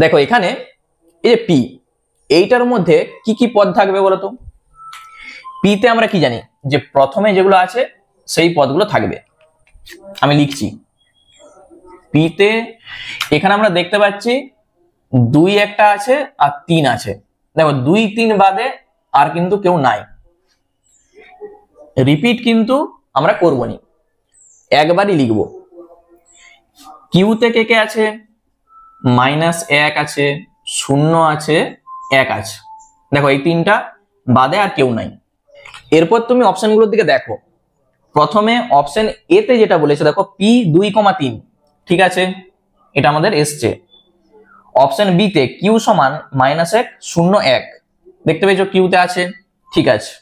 দেখো এখানে এই যে পি, এইটার মধ্যে কি কি পদ থাকবে বলতো। পিতে আমরা কি জানি যে প্রথমে যেগুলো আছে সেই পদগুলো থাকবে, আমি লিখছি পিতে। এখানে আমরা দেখতে পাচ্ছি 2 একটা আছে আর 3 আছে, দেখো 2 3 বাদে আর কিন্তু কেউ নাই, রিপিট কিন্তু আমরা করবো নি, একবারই লিখবো। কিউতে কে কে আছে, -1 আছে, 0 আছে, 1 আছে, দেখো এই তিনটা বাদে আর কেউ নাই। এরপর তুমি অপশনগুলোর দিকে দেখো, প্রথমে অপশন এ তে যেটা বলেছে দেখো পি 2, 3, ঠিক আছে, এটা আমাদের এসছে। অপশন বি তে কিউ সমান -1 0 1, দেখতে পেয়েছো কিউতে আছে, ঠিক আছে।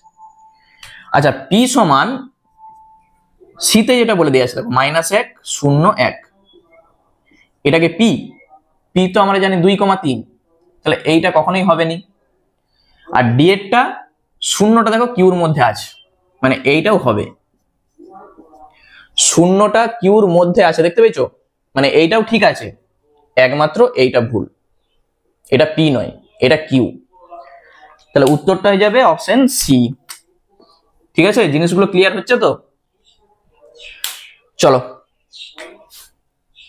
আচ্ছা পি সমান সি তে যেটা বলে দিয়েছে দেখো -1 0 1, এটাকে পি, পি তো আমরা জানি 2, 3, তাহলে এইটা কখনোই হবে নি। আর ডি এরটা শূন্যটা দেখো কিউর মধ্যে আছে, মানে এইটাও হবে, শূন্যটা কিউর মধ্যে আছে, দেখতে পেয়েছো, মানে এইটাও ঠিক আছে, একমাত্র এইটা ভুল, এটা পি নয়, এটা কিউ। তাহলে উত্তরটা হয়ে যাবে অপশন সি। ঠিক আছে, জিনিসগুলো ক্লিয়ার হচ্ছে তো। চলো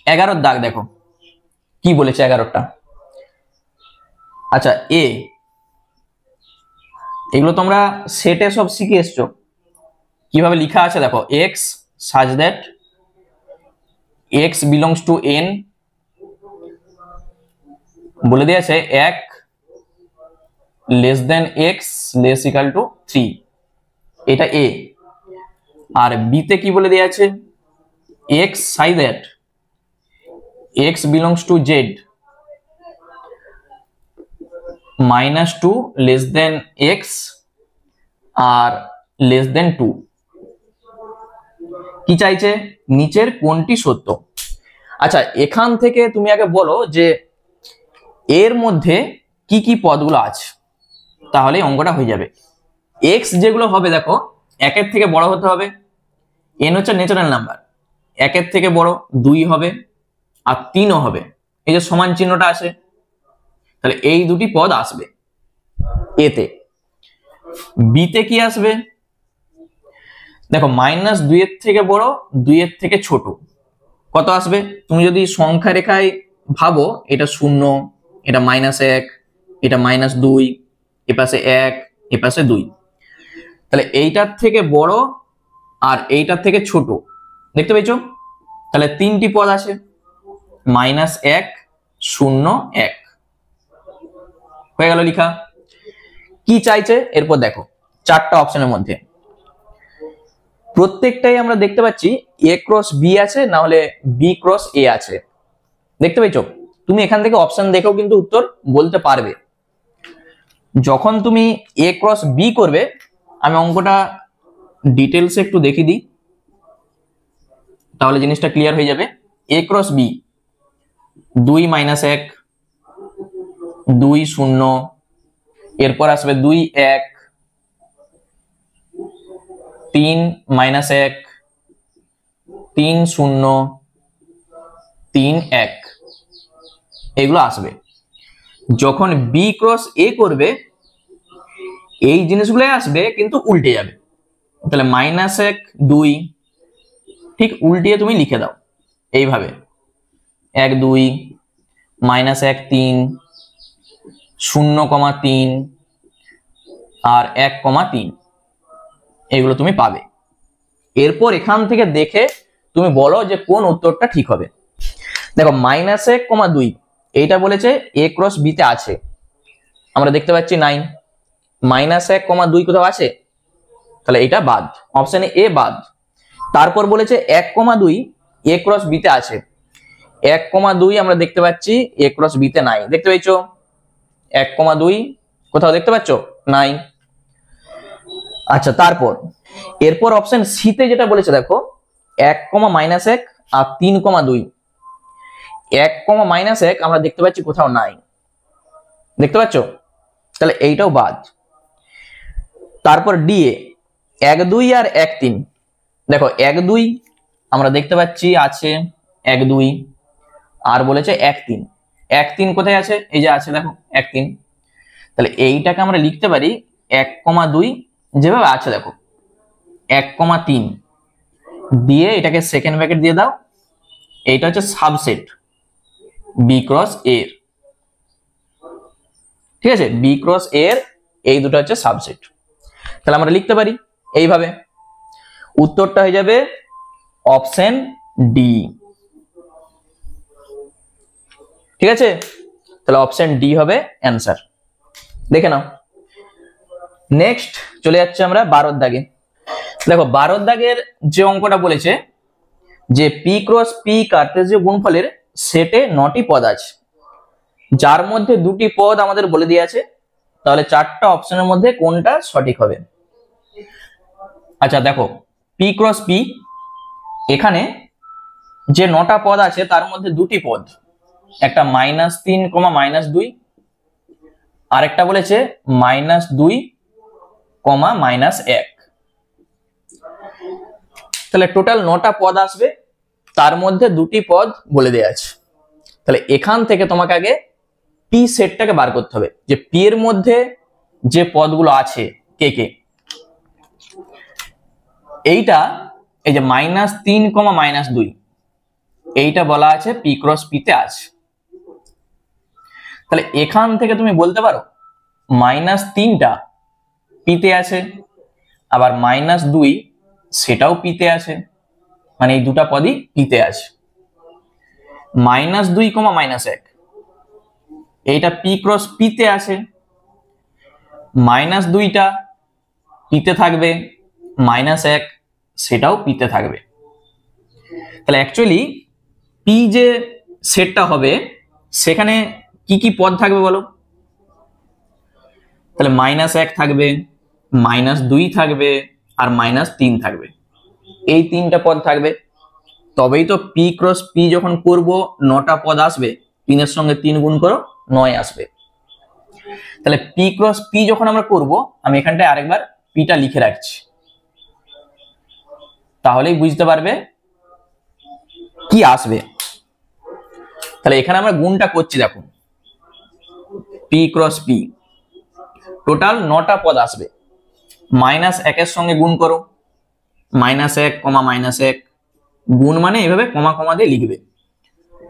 11-র দাগ দেখো কি বলেছে 11টা। আচ্ছা এ, এগুলো তোমরা সেটে সব শিখে এসছো, কিভাবে লেখা আছে দেখো, x such that x belongs to n, বলে দিয়েছে 1 less than x less equal to 3, এটা এ। আর বি তে কি বলে দেয়া আছে, x such that x belongs to z -2 less than x R less than 2। কি চাইছে, নিচের কোনটি সত্য। আচ্ছা এখান থেকে তুমি আগে বলো যে এর মধ্যে কি কি পদগুলো আছে, তাহলে অঙ্কটা হয়ে যাবে। x যেগুলো হবে দেখো 1-এর থেকে বড় হতে হবে, n হচ্ছে ন্যাচারাল নাম্বার, 1-এর থেকে বড় 2 হবে আর 3ও হবে, এই যে সমান চিহ্নটা আছে, তাহলে এই দুটি পদ আসবে এতে। বিতে কি আসবে, দেখো -2-এর থেকে বড় 2-এর থেকে ছোট, কত আসবে, তুমি যদি সংখ্যা রেখায় ভাবো, এটা 0, এটা -1, এটা -2, এপাশে 1, এপাশে 2, তাহলে এইটার থেকে বড় আর এইটার থেকে ছোট, দেখতে পেয়েছো, তাহলে 3টি পদ আছে, -1 0 1 হয়ে গেল লেখা। কি চাইছে এরপর দেখো 4টা অপশনের মধ্যে, প্রত্যেকটাই আমরা দেখতে পাচ্ছি এ ক্রস বি আছে, না হলে বি ক্রস এ আছে। দেখতে পাইছো? তুমি এখান থেকে অপশন দেখেও কিন্তু উত্তর বলতে পারবে। যখন তুমি এ ক্রস বি করবে, আমি অঙ্কটা ডিটেলসে একটু দেখিয়ে দিই, তাহলে জিনিসটা ক্লিয়ার হয়ে যাবে। এ ক্রস বি 2 - 1 2 0, এরপর আসবে 2 1 3 - 1 3 0 3 1, এগুলো আসবে। যখন বি ক্রস এ করবে এই জিনিসগুলো আসবে কিন্তু উল্টে যাবে। তাহলে -1 2, ঠিক উল্টিয়ে তুমি লিখে দাও এইভাবে 1 2 -1 3 0,3 আর 1,3, এগুলো তুমি পাবে। এরপর এখান থেকে দেখে তুমি বলো যে কোন উত্তরটা ঠিক হবে। দেখো -1, 2 এইটা বলেছে এ ক্রস বি তে আছে, আমরা দেখতে পাচ্ছি 9। -1, 2 কোথাও আছে? তাহলে এটা বাদ, অপশনে এ বাদ। তারপর বলেছে 1,2 এ ক্রস বি তে আছে, 1,2 আমরা দেখতে পাচ্ছি এ ক্রস বি তে নাই। দেখতে পাইছো? 1,2 কোথাও দেখতে পাচ্ছ? নাই। আচ্ছা, তারপর এরপর অপশন সি তে যেটা বলেছে দেখো 1, আর 3,2, 1, আমরা দেখতে পাচ্ছি কোথাও নাই। দেখতে পাচ্ছ? তাহলে এইটাও বাদ। তারপর ডি এ 1 2 আর 1 3, দেখো 1 2 আমরা দেখতে পাচ্ছি আছে 1 2, আর বলেছে 1 3, 1 3 কোথায় আছে? এই যে আছে, দেখো 1 3। তাহলে এইটাকে আমরা লিখতে পারি 1,2 যেভাবে আছে, দেখো 1,3 দিয়ে এটাকে সেকেন্ড ব্র্যাকেট দিয়ে দাও, এইটা হচ্ছে সাবসেট বি ক্রস এর। ঠিক আছে, বি ক্রস এর এই দুটো হচ্ছে সাবসেট। তাহলে আমরা লিখতে পারি এইভাবে, উত্তরটা হয়ে যাবে অপশন ডি। ঠিক আছে, তাহলে অপশন ডি হবে অ্যান্সার। দেখে নাও। নেক্সট চলে যাচ্ছে আমরা 12 দাগে। দেখো 12 দাগের যে অঙ্কটা বলেছে যে পি ক্রস পি কার্তেজীয় গুণফলের সেটে 9টি পদ আছে, যার মধ্যে 2টি পদ আমাদের বলে দিয়ে আছে, তাহলে 4টা অপশনের মধ্যে কোনটা সঠিক হবে। আচ্ছা দেখো, পি ক্রস পি, এখানে যে 9টা পদ আছে তার মধ্যে 2টি পদ, একটা -3, -2, আর একটা বলেছে -2, -1। তাহলে টোটাল 9টা পদ আসবে, তার মধ্যে 2টি পদ বলে দেওয়া আছে। তাহলে এখান থেকে তোমাকে আগে পি সেটটাকে বার করতে হবে, যে পি এর মধ্যে যে পদগুলো আছে কে কে। এইটা এই যে -3, -2, এইটা বলা আছে পি ক্রস পি তে আছে। তাহলে এখান থেকে তুমি বলতে পারো -3টা পিতে আছে, আবার -2 সেটাও পিতে আছে, মানে এই দুটা পদই পিতে আছে। -2, -1 এইটা পি ক্রস পিতে আছে, -2টা পিতে থাকবে, -1 সেটাও পিতে থাকবে। তাহলে অ্যাকচুয়ালি পি যে সেটটা হবে সেখানে কি কি পদ থাকবে বলো? তাহলে -1 থাকবে, -2 থাকবে, আর -3 থাকবে, এই 3টা পদ থাকবে। তবেই তো পি ক্রস পি যখন করব 9টা পদ আসবে, 3 এর সঙ্গে 3 গুণ করো 9 আসবে। তাহলে পি ক্রস পি যখন আমরা করব, আমি এখানটায় আরেকবার পিটা লিখে রাখছি, তাহলেই বুঝতে পারবে কি আসবে। তাহলে এখানে আমরা গুণটা করছি, দেখো পি ক্রস পি টোটাল 9টা পদ আসবে, -1 এর সঙ্গে গুণ করো, -1, -1 গুণ মানে এইভাবে কমা কমা দিয়ে লিখবে,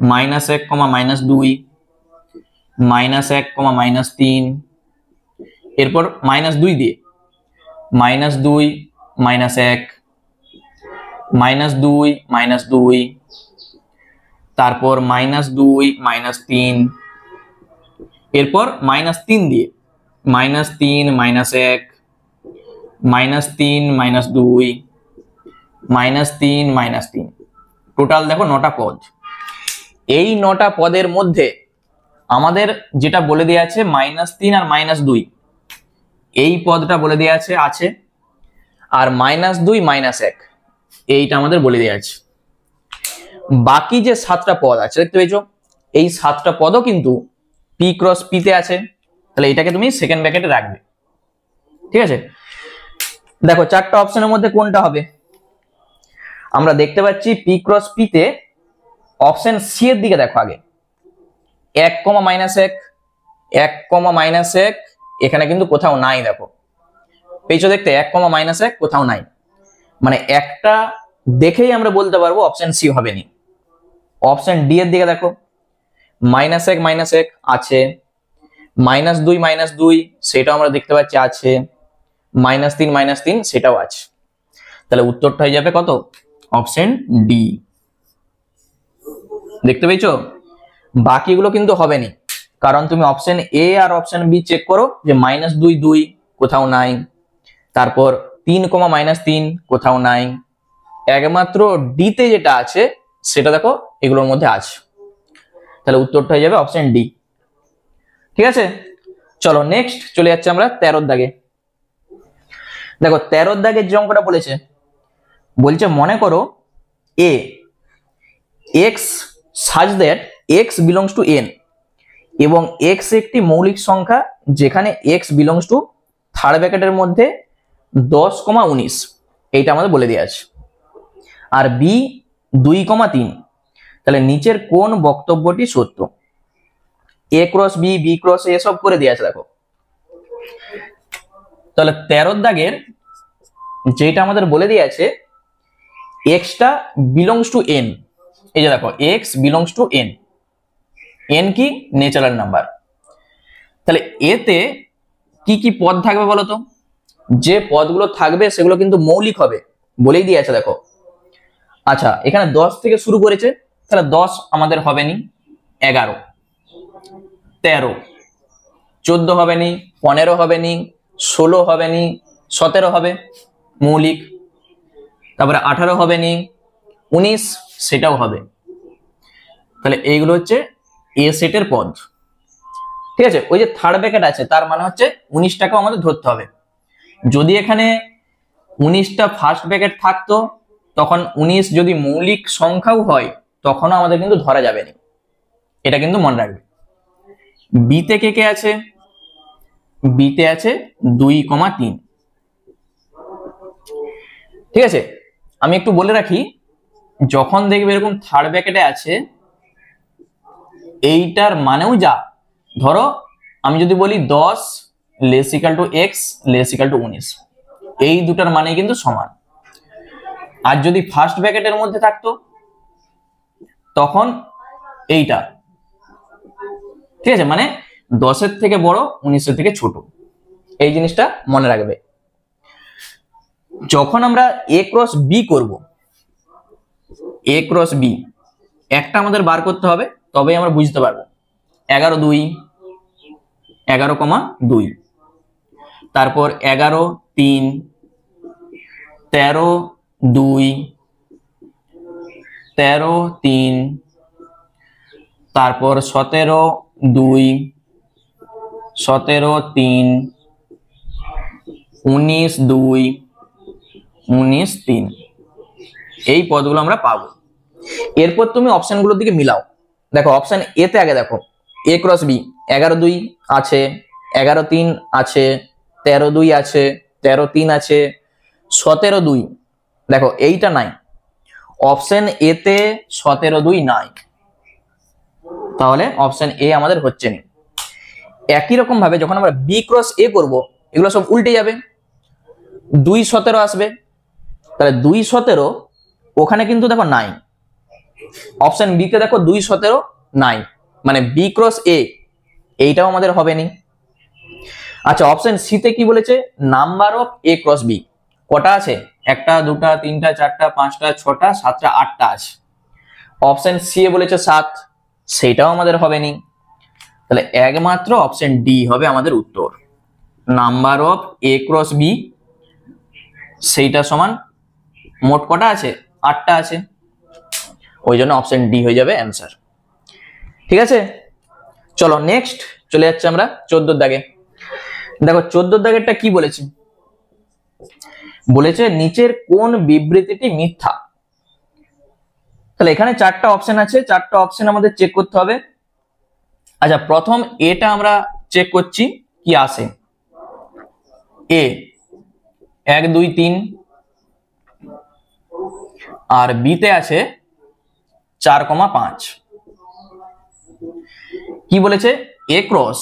-1, -2, -1, -3, এরপর -2 দিয়ে -2, -1, -2, -2, তারপর -2, -3, এরপর -3 দিয়ে -3, -1, -3, -2, -3 টোটাল দেখো 9টা পদ। এই 9টা পদের মধ্যে আমাদের যেটা বলে দেওয়া আছে -3 আর -2, এই পদটা বলে দেওয়া আছে আর -2 -1 এইটা আমাদের বলে দেওয়া আছে। বাকি যে 7টা পদ আছে দেখতে পেয়েছো, এই 7টা পদও কিন্তু পি ক্রস পি তে আছে, তাহলে এটাকে তুমি সেকেন্ড ব্র্যাকেটে রাখবে। ঠিক আছে, দেখো 4টা অপশনের মধ্যে কোনটা হবে? আমরা দেখতে পাচ্ছি পি ক্রস পি তে অপশন সি এর দিকে দেখো আগে 1, -1, 1, -1 এখানে কিন্তু কোথাও নাই। দেখো পেয়েছো দেখতে 1, -1 কোথাও নাই, মানে একটা দেখেই আমরা বলতে পারবো অপশন সি হবে নি। অপশন ডি এর দিকে দেখো -1 আছে, -2 সেটাও আমরা দেখতে পাচ্ছি আছে, -3 সেটাও আছে, তাহলে উত্তরটা হয়ে যাবে কত? Option D. দেখতে পেয়েছো, বাকিগুলো কিন্তু হবে নি, কারণ তুমি অপশন এ আর অপশন বি চেক করো যে -2 কোথাও নাই, তারপর 3, -3 কোথাও নাই, একমাত্র ডি তে যেটা আছে সেটা দেখো এগুলোর মধ্যে আছে, তাহলে উত্তরটা হয়ে যাবে অপশন ডি। ঠিক আছে, চলো নেক্সট চলে যাচ্ছে আমরা 13 দাগে। দেখো 13 দাগের যে অঙ্কটা বলছে মনে করো এ x such that x belongs to n এবং x একটি মৌলিক সংখ্যা যেখানে x belongs to থার্ড ব্র্যাকেটের মধ্যে 10, 19 এইটা আমাদের বলে দেওয়া আছে, আর b 2, 3, তাহলে নিচের কোন বক্তব্যটি সত্য? a cross b, b cross a সব করে দেওয়া আছে। দেখো তাহলে 13 দাগের যেটা আমাদের বলে দেওয়া আছে x টা বিলংস টু n, এই যে দেখো x belongs to n, n কি? Natural number. তাহলে এতে কি কি পদ থাকবে বলো তো? যে পদগুলো থাকবে সেগুলো কিন্তু মৌলিক হবে বলেই দিয়ে আছে। দেখো আচ্ছা, এখানে 10 থেকে শুরু করেছে, তাহলে 10 আমাদের হবে নি, 11, 13, 14 হবে নি, 15 হবে নি, 16 হবে নি, 17 হবে মৌলিক, তারপরে 18 হবে নি, 19 সেটাও হবে। তাহলে এইগুলো হচ্ছে এ সেটের পদ। ঠিক আছে, ওই যে থার্ড ব্র্যাকেট আছে তার মানে হচ্ছে 19টাকেও আমাদের ধরতে হবে। যদি এখানে 19টা ফার্স্ট ব্র্যাকেট থাকতো তখন 19 যদি মৌলিক সংখ্যাও হয় তখনও আমাদের কিন্তু ধরা যাবে না, এটা কিন্তু মনে রাখবে। বিতে কে কে আছে? বিতে আছে 2, 3। ঠিক আছে, আমি একটু বলে রাখি, যখন দেখবে এরকম থার্ড ব্র্যাকেটে আছে এইটার মানেও যা, ধরো আমি যদি বলি 10 less equal to x less equal to 19, এই দুটার মানে কিন্তু সমান। আর যদি ফার্স্ট ব্র্যাকেটের মধ্যে থাকতো তখন এইটা, ঠিক আছে, মানে 10-এর থেকে বড় 19-এর থেকে ছোট, এই জিনিসটা মনে রাখবে। যখন আমরা a ক্রস b করব, a ক্রস b একটা আমাদের বার করতে হবে, তবেই আমরা বুঝতে পারবো। 11, 2, 11,2, তারপর 11, 3, 13, 2, 13, 3, তারপর 17, 2, 17, 3, 19, 2, 19, 3, এই পদগুলো আমরা পাবো। এরপর তুমি অপশনগুলোর দিকে মিলাও। দেখো অপশন এ তে আগে দেখো a ক্রস b 11, 2 আছে, 11, 3 আছে, 13, 2 আছে, 13, 3 আছে, 17, 2 দেখো এইটা নাই, অপশন এ তে 17, 2 নাই, তাহলে অপশন এ আমাদের হচ্ছে না। একই রকম ভাবে যখন আমরা বি ক্রস এ করব এগুলো সব উল্টে যাবে, 2, 17 আসবে, তাহলে 2, 17 ওখানে কিন্তু দেখো নাই, অপশন বি তে দেখো 2, 17 নাই, মানে বি ক্রস এ এইটাও আমাদের হবে নি। আচ্ছা অপশন সি তে কি বলেছে? Number of A cross B কটা আছে? 1, 2, 3, 4, 5, 6, 7, 8টা আছে। অপশন সি এ বলেছে 7, সেটাও আমাদের হবে নি, তাহলে একমাত্র অপশন ডি হবে আমাদের উত্তর। Number of A cross B সেইটা সমান মোট কটা আছে? 8টা আছে, ওই জন্য অপশন ডি হয়ে যাবে অ্যান্সার। ঠিক আছে, চলো নেক্সট চলে যাচ্ছে আমরা 14 দাগে। দেখো 14 দাগেরটা কি বলেছে, বলেছে নিচের কোন বিবৃতিটি মিথ্যা। তাহলে এখানে 4টা অপশন আছে, 4টা অপশন আমাদের চেক করতে হবে। আচ্ছা, প্রথম এটা আমরা চেক করছি কি আসে। এ 1 2 3, আর বিতে আছে 4,5। কি বলেছে? A cross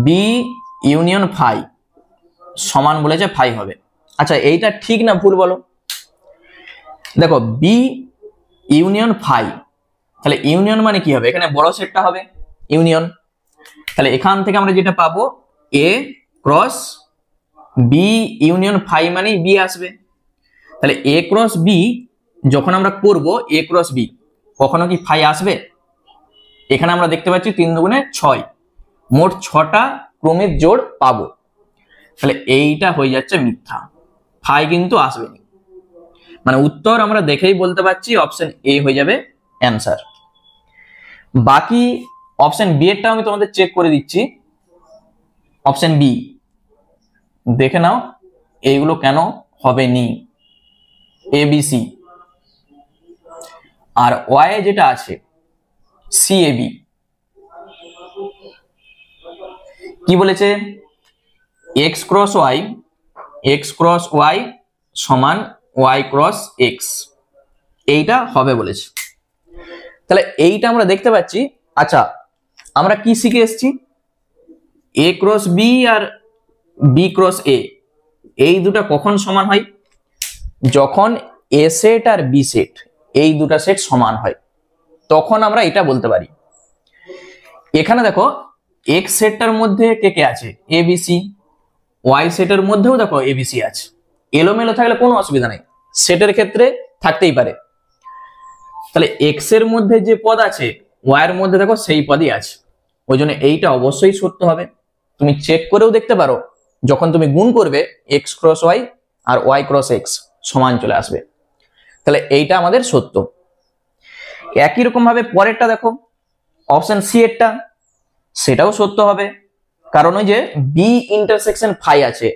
B union phi সমান বলেছে ফাই হবে। আচ্ছা, এইটা ঠিক না ভুল বলো? দেখো বি ইউনিয়ন ফাই, তাহলে ইউনিয়ন মানে কি হবে? এখানে বড় সেটটা হবে ইউনিয়ন। তাহলে এখান থেকে আমরা যেটা পাবো A cross B union phi মানে বি আসবে। তাহলে এ ক্রস বি যখন আমরা করব এ ক্রস বি, কখনো কি ফাই আসবে? এখানে আমরা দেখতে পাচ্ছি 3 দুগুণে 6, মোট 6টা ক্রমিক জোড় পাবো। তাহলে এইটা হয়ে যাচ্ছে মিথ্যা, ফাই কিন্তু আসবে না। মানে উত্তর আমরা দেখেই বলতে পারছি অপশন এ হয়ে যাবে অ্যান্সার। বাকি অপশন বি এরটা আমি তোমাদের চেক করে দিচ্ছি। অপশন বি দেখে নাও এইগুলো কেন হবে নি। এ বি সি, আর ওয়াই যেটা আছে সি এ বি। কি বলেছে? এক্স ক্রস ওয়াই সমান ওয়াই ক্রস এক্স, এইটা হবে বলেছে। তাহলে এইটা আমরা দেখতে পাচ্ছি। আচ্ছা, আমরা কি শিখে এসেছি? এ ক্রস বি আর বি ক্রস এ, এই দুটা কখন সমান হয়? যখন এ সেট আর বি সেট এই দুটা সেট সমান হয়, তখন আমরা এটা বলতে পারি। এখানে দেখো এক্স সেটটার মধ্যে কে কে আছে? A B C. ওয়াই সেটের মধ্যেও দেখো এ বি সি আছে। এলোমেলো থাকলে কোনো অসুবিধা নেই, সেটের ক্ষেত্রে থাকতেই পারে। তাহলে এক্স এর মধ্যে যে পদ আছে ওয়াই এর মধ্যে দেখো সেই পদই আছে, ওই জন্য এইটা অবশ্যই সত্য হবে। তুমি চেক করেও দেখতে পারো, যখন তুমি গুণ করবে এক্স ক্রস ওয়াই আর ওয়াই ক্রস এক্স সমান চলে আসবে। তাহলে এইটা আমাদের সত্য। একই রকম ভাবে পরেরটা দেখো, অপশন সি এরটা, সেটাও সত্য হবে। কারণ ওই যে বি ইন্টারসেকশন ফাই আছে,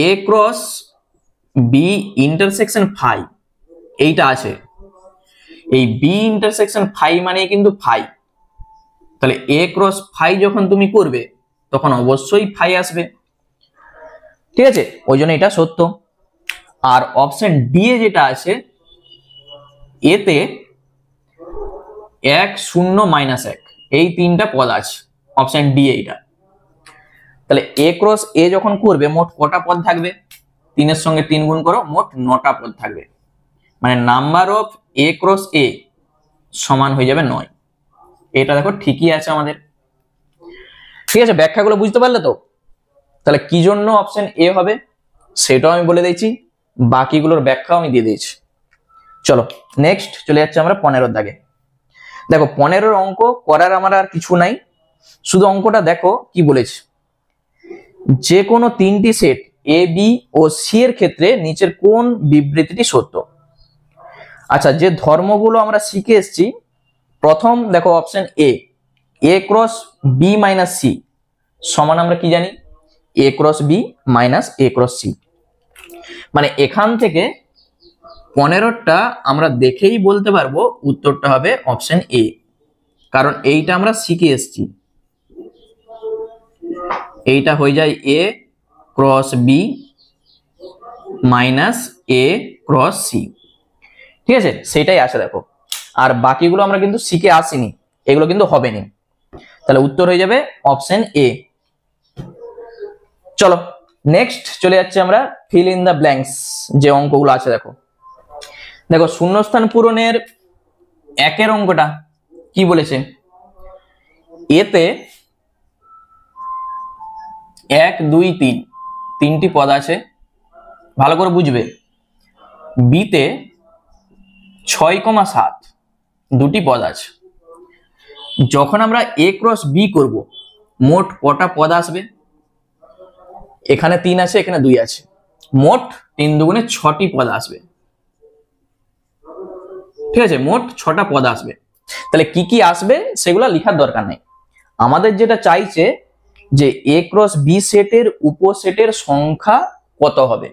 এ ক্রস বি ইন্টারসেকশন ফাই এইটা আছে। এই বি ইন্টারসেকশন ফাই মানে কিন্তু ফাই। তাহলে এ ক্রস ফাই যখন তুমি করবে তখন অবশ্যই ফাই আসবে। ঠিক আছে, ওই জন্য এটা সত্য। আর অপশন ডি এ যেটা আছে, এতে 1 0 -1 এই 3টা পদ আছে, অপশন ডি এইটা। তাহলে এ ক্রস এ যখন করবে মোট কটা পদ থাকবে? 3 এর সঙ্গে 3 গুণ করো, মোট 9টা পদ থাকবে। মানে নাম্বার অফ এ ক্রস এ সমান হয়ে যাবে 9। এটা দেখো ঠিকই আছে আমাদের। ঠিক আছে, ব্যাখ্যাগুলো বুঝতে পারলে তো? তাহলে কি জন্য অপশন এ হবে সেটাও আমি বলে দিয়েছি, বাকিগুলোর ব্যাখ্যাও আমি দিয়ে দিয়েছি। চলো নেক্সট চলে যাচ্ছে আমরা 15 দাগে। দেখো 15 অঙ্ক করার আমার আর কিছু নাই, শুধু অঙ্কটা দেখো কি বলেছে। যে কোনো 3টি set A B O C এর ক্ষেত্রে নিচের কোন বিবৃতিটি সত্য। আচ্ছা, যে ধর্মগুলো আমরা শিখে এসেছি, প্রথম দেখো option A cross B minus C সমান আমরা কি জানি? A cross B minus A cross C. মানে এখান থেকে 15টা আমরা দেখেই বলতে পারবো উত্তরটা হবে অপশন এ, কারণ এইটা আমরা শিখে এসেছি। এইটা হয়ে যায় এ cross B minus A cross C. ঠিক আছে, সেটাই আসে দেখো। আর বাকিগুলো আমরা কিন্তু শিখে আসিনি, এগুলো কিন্তু হবে না। তাহলে উত্তর হয়ে যাবে অপশন এ। চলো নেক্সট চলে যাচ্ছে আমরা ফিল ইন দা ব্ল্যাঙ্কস যে অঙ্কগুলো আছে। দেখো দেখো শূন্যস্থান পূরণের 1 এর অঙ্কটা কি বলেছে? এতে 1 2 3 3টি পদ আছে, ভালো করে বুঝবে। বিতে 6,7 2টি পদ আছে। যখন আমরা এ ক্রস বি করব মোট কটা পদ আসবে? এখানে 3 আছে, এখানে 2 আছে, মোট 3 দুগুণে 6টি পদ আসবে। ঠিক আছে, মোট 6টা পদ আসবে। তাহলে কি কি আসবে সেগুলো লেখার দরকার নেই, আমাদের যেটা চাইছে যে এ ক্রস বি সেটের উপসেটের সংখ্যা কত হবে।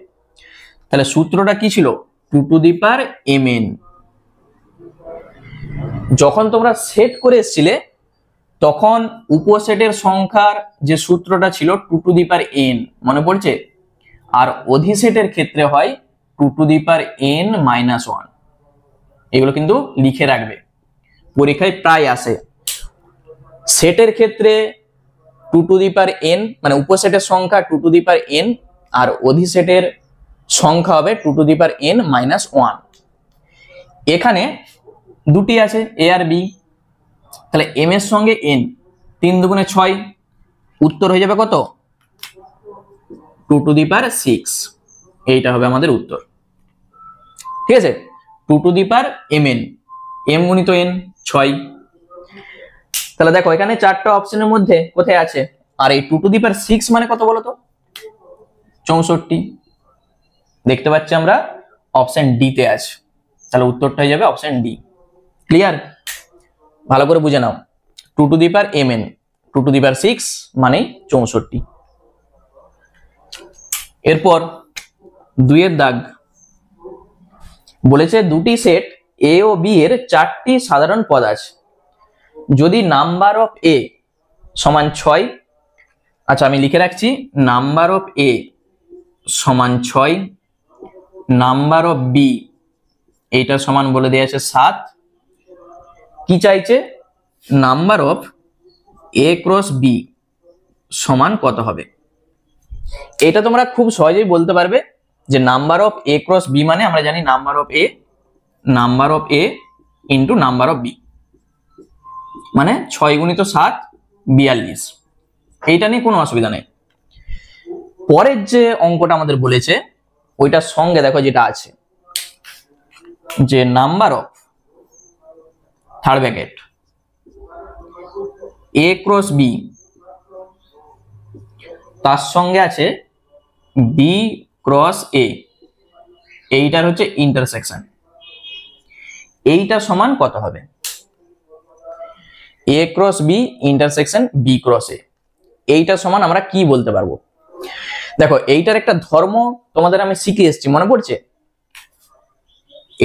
তাহলে সূত্রটা কি ছিল, 2 টু দি পাওয়ার mn। যখন তোমরা সেট করে এসেছিলে তখন উপসেটের সংখ্যার যে সূত্রটা ছিল 2 টু দি পাওয়ার n, মনে পড়ছে? আর অধিসেটের ক্ষেত্রে হয় 2 to the power n minus 1। এগুলো কিন্তু লিখে রাখবে, পরীক্ষায় প্রায় আসে। সেটের ক্ষেত্রে 2 টু দি পাওয়ার n, মানে উপসেটের সংখ্যা 2 টু দি পাওয়ার n, আর অধিসেটের সংখ্যা হবে 2 to the power n minus 1। এখানে দুটি আছে a আর b, তাহলে m এর সঙ্গে n, 3 দুগুণে 6, উত্তর হয়ে যাবে কত? 2 টু দি পাওয়ার 6। এইটা হবে আমাদের উত্তর। ঠিক আছে, 2 to the power mn, m গুণিত n 6। তাহলে দেখো এখানে 4টা অপশনের মধ্যে কোথায় আছে, আর এই 2 টু দি পাওয়ার 6 মানে কত বলো তো? 64। দেখতে পাচ্ছি আমরা অপশন ডি তে আছে, তাহলে উত্তরটা হয়ে যাবে অপশন ডি। ক্লিয়ার? ভালো করে বুঝে নাও, 2 to the power mn, 2 to the power 6 মানে 64। এরপর 2 এর দাগ বলেছে দুটি সেট এ ও বি এর 4টি সাধারণ পদ আছে। যদি নাম্বার অফ এ সমান 6, আচ্ছা আমি লিখে রাখছি, নাম্বার অফ এ সমান 6, নাম্বার অফ বি এইটা সমান বলে দেওয়া আছে 7। কি চাইছে, number of A cross B সমান কত হবে। এটা তোমরা খুব সহজেই বলতে পারবে যে number of A cross B মানে আমরা জানি number of A into number of B, মানে 6 গুণিত 7 42। এইটা নিয়ে কোনো অসুবিধা নেই। পরের যে অঙ্কটা আমাদের বলেছে ওইটার সঙ্গে দেখো যেটা আছে, যে number of third bracket A cross B, তার সঙ্গে আছে বি ক্রস এ, এইটার হচ্ছে ইন্টারসেকশন, এইটা সমান কত হবে। A cross B intersection B cross A, এইটা সমান আমরা কি বলতে পারবো। দেখো এইটার একটা ধর্ম তোমাদের আমি শিখে এসেছি, মনে পড়ছে?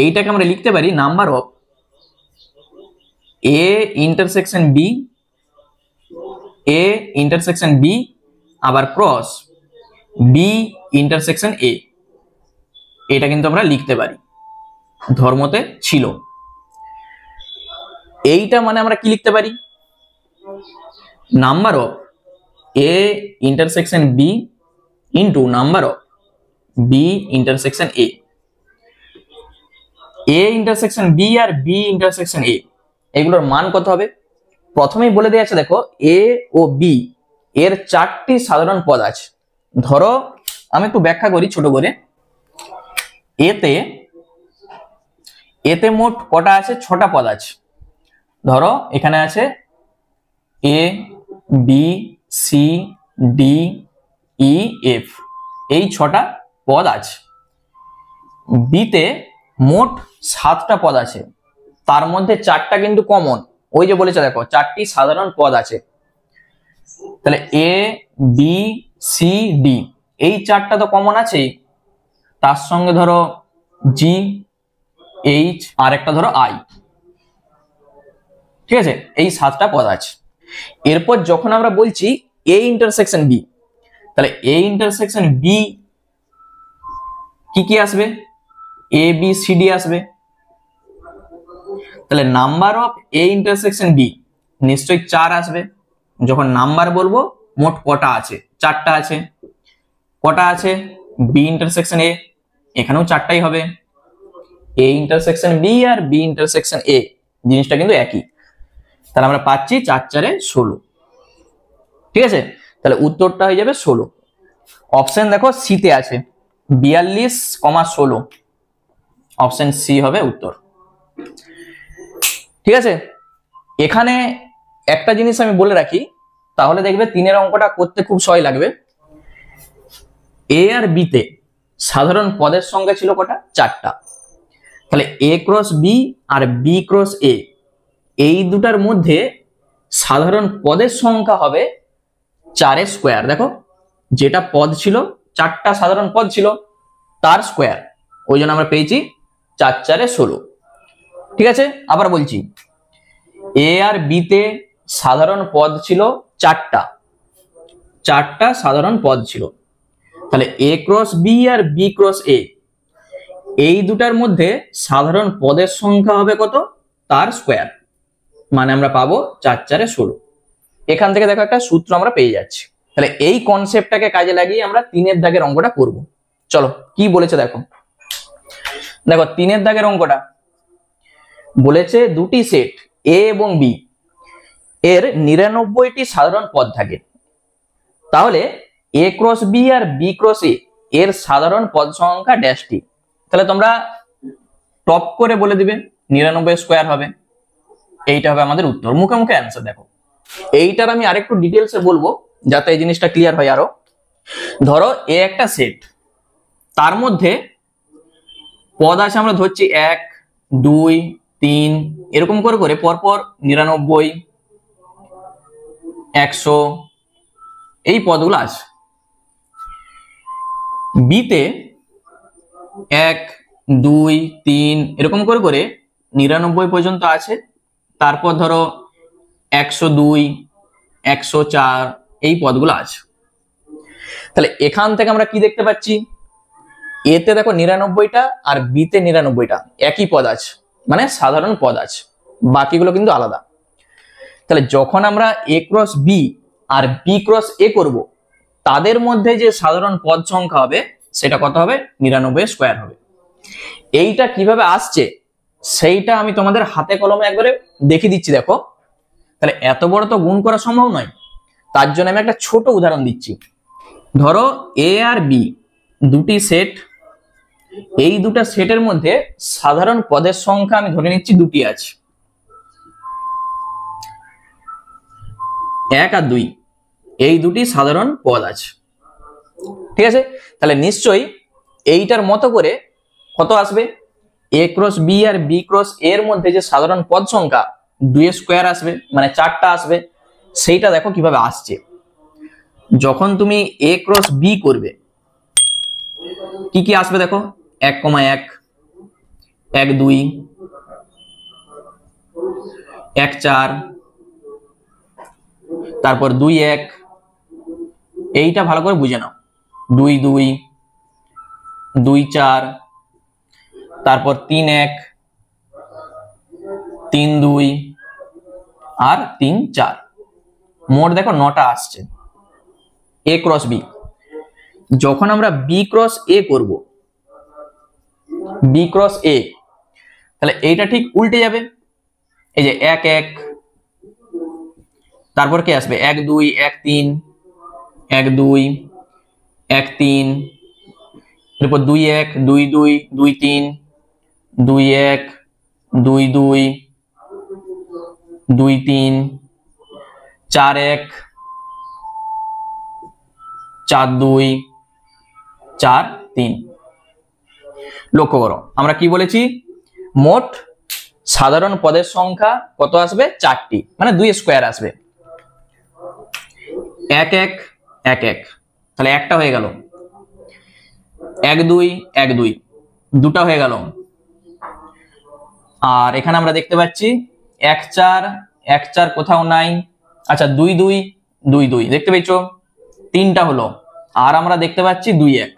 এইটাকে আমরা লিখতে পারি number of A intersection B আবার ক্রস বি ইন্টারসেকশন এ, এটা কিন্তু আমরা লিখতে পারি, ধর্মতে ছিল। এইটা মানে আমরা কি লিখতে পারি, number of A intersection B into number of B intersection A. A intersection B আর বি ইন্টারসেকশন এ, এগুলোর মান কত হবে? প্রথমেই বলে দেওয়া আছে, দেখো এ ও বি এর 4টি সাধারণ পদ আছে। ধরো আমি একটু ব্যাখ্যা করি ছোট করে। এতে মোট কটা আছে? 6টা পদ আছে। ধরো এখানে আছে A B C D E F, এই 6টা পদ আছে। বিতে মোট 7টা পদ আছে, তার মধ্যে 4টা কিন্তু কমন, ওই যে বলেছে দেখো 4টি সাধারণ পদ আছে। তাহলে এ বি সি ডি এই 4টা তো কমন আছে, তার সঙ্গে ধরো জি এইচ আর একটা ধরো আই। ঠিক আছে, এই 7টা পদ আছে। এরপর যখন আমরা বলছি এ ইন্টারসেকশন বি, তাহলে এ ইন্টারসেকশন বি কি কি আসবে? এ বি সি ডি আসবে। তাহলে number of A intersection B নিশ্চয়ই 4 আসবে। যখন নাম্বার বলবো মোট কটা আছে? 4টা আছে। কটা আছে? বি ইন্টারসেকশন এ, এখানেও 4টাই হবে। এ ইন্টারসেকশন বি আর বি ইন্টারসেকশন এ জিনিসটা কিন্তু একই। তাহলে আমরা পাচ্ছি 4 4 16। ঠিক আছে, তাহলে উত্তরটা হয়ে যাবে 16। অপশন দেখো সি তে আছে 42,16, অপশন সি হবে উত্তর। ঠিক আছে, এখানে একটা জিনিস আমি বলে রাখি, তাহলে দেখবে 3 এর অঙ্কটা করতে খুব সহজ লাগবে। এ আর বি তে সাধারণ পদের সংখ্যা ছিল কটা? 4টা। তাহলে এ ক্রস বি আর বি ক্রস এ এই দুটার মধ্যে সাধারণ পদের সংখ্যা হবে 4 স্কোয়ার। দেখো যেটা পদ ছিল 4টা সাধারণ পদ ছিল তার স্কোয়ার, ওই জন্য আমরা পেয়েছি 4 4 16। ঠিক আছে, আবার বলছি এ আর বি তে সাধারণ পদ ছিল 4টা সাধারণ পদ ছিল। তাহলে এ ক্রস বি আর বি ক্রস এ এই দুটার মধ্যে সাধারণ পদের সংখ্যা হবে কত? তার স্কোয়ার, মানে আমরা পাবো 4 4 16। এখান থেকে দেখো একটা সূত্র আমরা পেয়ে যাচ্ছি। তাহলে এই কনসেপ্টটাকে কাজে লাগিয়ে আমরা 3-এর দাগের অঙ্কটা করব। চলো কি বলেছে দেখো। দেখো 3-এর দাগের অঙ্কটা বলেছে দুটি সেট এ এবং বি এর 99টি সাধারণ পদ থাকে। তাহলে এ ক্রস বি আর বি ক্রস এ এর সাধারণ পদ সংখ্যা ড্যাশটি। তাহলে তোমরা টপ করে বলে দিবে 99 স্কোয়ার হবে, এইটা হবে আমাদের উত্তর। মুখে মুখে অ্যান্সার। দেখো এইটার আমি আরেকটু ডিটেলসে বলবো যাতে এই জিনিসটা ক্লিয়ার হয় আরো। ধরো এ একটা সেট, তার মধ্যে পদ আছে আমরা ধরছি 1 2 3 এরকম করে করে পরপর 99 100 এই পদগুলো আছে। বিতে 1 2 3 এরকম করে করে 99 পর্যন্ত আছে, তারপর ধরো 102 104 এই পদগুলো আছে। তাহলে এখান থেকে আমরা কি দেখতে পাচ্ছি, এতে দেখো 99টা আর বিতে 99টা একই পদ আছে, মানে সাধারণ পদ আছে, বাকিগুলো কিন্তু আলাদা। তাহলে যখন আমরা এ ক্রস বি আর বি ক্রস এ করব, তাদের মধ্যে যে সাধারণ পদ সংখ্যা হবে সেটা কত হবে? 99 স্কোয়ার হবে। এইটা কিভাবে আসছে সেইটা আমি তোমাদের হাতে কলমে একবারে দেখিয়ে দিচ্ছি। দেখো তাহলে এত বড় তো গুণ করা সম্ভব নয়, তার জন্য আমি একটা ছোট উদাহরণ দিচ্ছি। ধরো এ আর বি দুটি সেট, এই দুটা সেটের মধ্যে সাধারণ পদের সংখ্যা আমি ধরে নিচ্ছি দুটি আছে, 1 আর 2 এই দুটি সাধারণ পদ আছে। ঠিক আছে, তাহলে নিশ্চয়ই এইটার মতো করে কত আসবে? এ ক্রস বি আর বি ক্রস এর মধ্যে যে সাধারণ পদ সংখ্যা 2 স্কোয়ার আসবে, মানে 4টা আসবে। সেইটা দেখো কিভাবে আসছে। যখন তুমি এ ক্রস বি করবে কি কি আসবে দেখো, 1 1 1 2 1 4 তারপর 2 1, এইটা ভালো করে বুঝে নাও, 2 2 2 4 তারপর 3 1 3 2 আর 3 4, মোট দেখো 9টা আসছে এ ক্রস বি। যখন আমরা বি ক্রস এ করব, বি ক্রস এ, তাহলে এইটা ঠিক উল্টে যাবে। এই যে 1 1 তারপর কি আসবে 1 2 1 3 1 2 1 3, এরপর 2 1 2 2 2 3 2 1 2 2 2 3 4 1 4 2 4 3। লক্ষ্য করো আমরা কি বলেছি, মোট সাধারণ পদের সংখ্যা কত আসবে? 4টি, মানে 2 স্কোয়ার আসবে। 1 1 1 1, তাহলে একটা হয়ে গেল। 1 2 1 2, দুটা হয়ে গেল। আর এখানে আমরা দেখতে পাচ্ছি 1 4 1 4 কোথাও নাই। আচ্ছা 2 2 2 2 দেখতে পেয়েছো, 3টা হলো। আর আমরা দেখতে পাচ্ছি 2 1।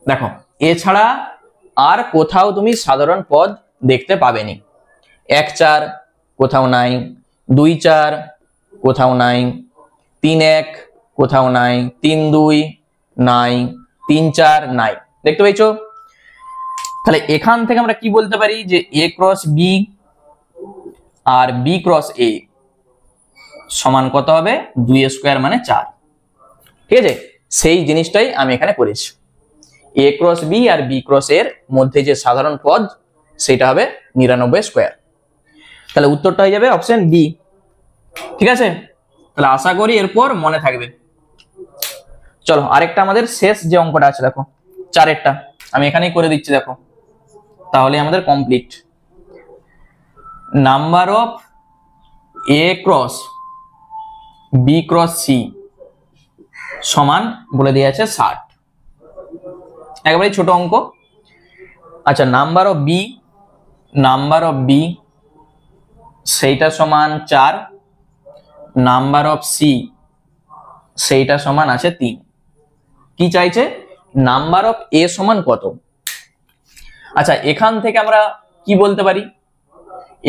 দেখো এছাড়া আর কোথাও তুমি সাধারণ পদ দেখতে পাবেনি। 1 4 কোথাও নাই, 2 4 কোথাও নাই, 3 1 কোথাও নাই, 3 2 নাই, 3 4 নাই। দেখতে পেয়েছো? তাহলে এখান থেকে আমরা কি বলতে পারি যে এ ক্রস বি আর বি ক্রস এ সমান কত হবে? 2 স্কোয়ার মানে 4। ঠিক আছে, সেই জিনিসটাই আমি এখানে করেছি। এ ক্রস বি আর বি ক্রস এর মধ্যে যে সাধারণ পদ সেটা হবে 99 স্কোয়ার। তাহলে উত্তরটা হয়ে যাবে অপশন বি। ঠিক আছে, তাহলে আশা করি এরপর মনে থাকবে। চলো আরেকটা আমাদের শেষ যে অঙ্কটা আছে দেখো। চারেরটা আমি এখানেই করে দিচ্ছি, দেখো তাহলে আমাদের complete. Number of A cross B cross C সমান বলে দেওয়া আছে 60, একেবারে ছোট অঙ্ক। আচ্ছা, নাম্বার অফ বি সেইটা সমান 4, নাম্বার অফ সি সেইটা সমান আছে 3। কি চাইছে? নাম্বার অফ এ সমান কত। আচ্ছা, এখান থেকে আমরা কি বলতে পারি?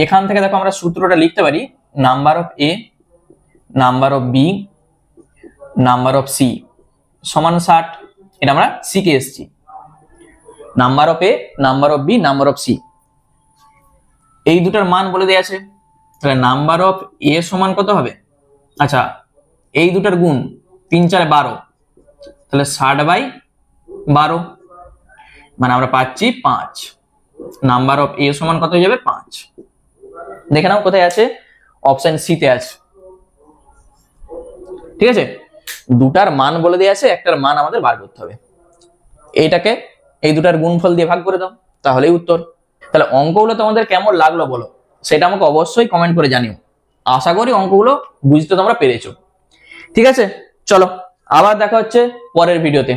এখান থেকে দেখো আমরা সূত্রটা লিখতে পারি, number of A, number of B, number of C সমান 60। এটা আমরা শিখে এসেছি। Number of A, number of B, number of C, এই দুটার মান বলে দেওয়া আছে। তাহলে নাম্বার অফ এ সমান কত হবে? আচ্ছা, এই দুটার গুণ 3 4 12, তাহলে 60/12, মানে আমরা পাচ্ছি 5। নাম্বার অফ এ সমান কত হয়ে যাবে? 5। দেখে নাও কোথায় আছে, অপশন সি তে আছে। ঠিক আছে, দুটার মান বলে দেওয়া আছে, একটার মান আমাদের বার করতে হবে। এইটাকে এই দুটার গুণফল দিয়ে ভাগ করে দাও, তাহলেই উত্তর। তাহলে অঙ্কগুলো তোমাদের কেমন লাগলো বলো, সেটা আমাকে অবশ্যই কমেন্ট করে জানিও। আশা করি অঙ্কগুলো বুঝতে তোমরা পেরেছো। ঠিক আছে, চলো আবার দেখা হচ্ছে পরের ভিডিওতে।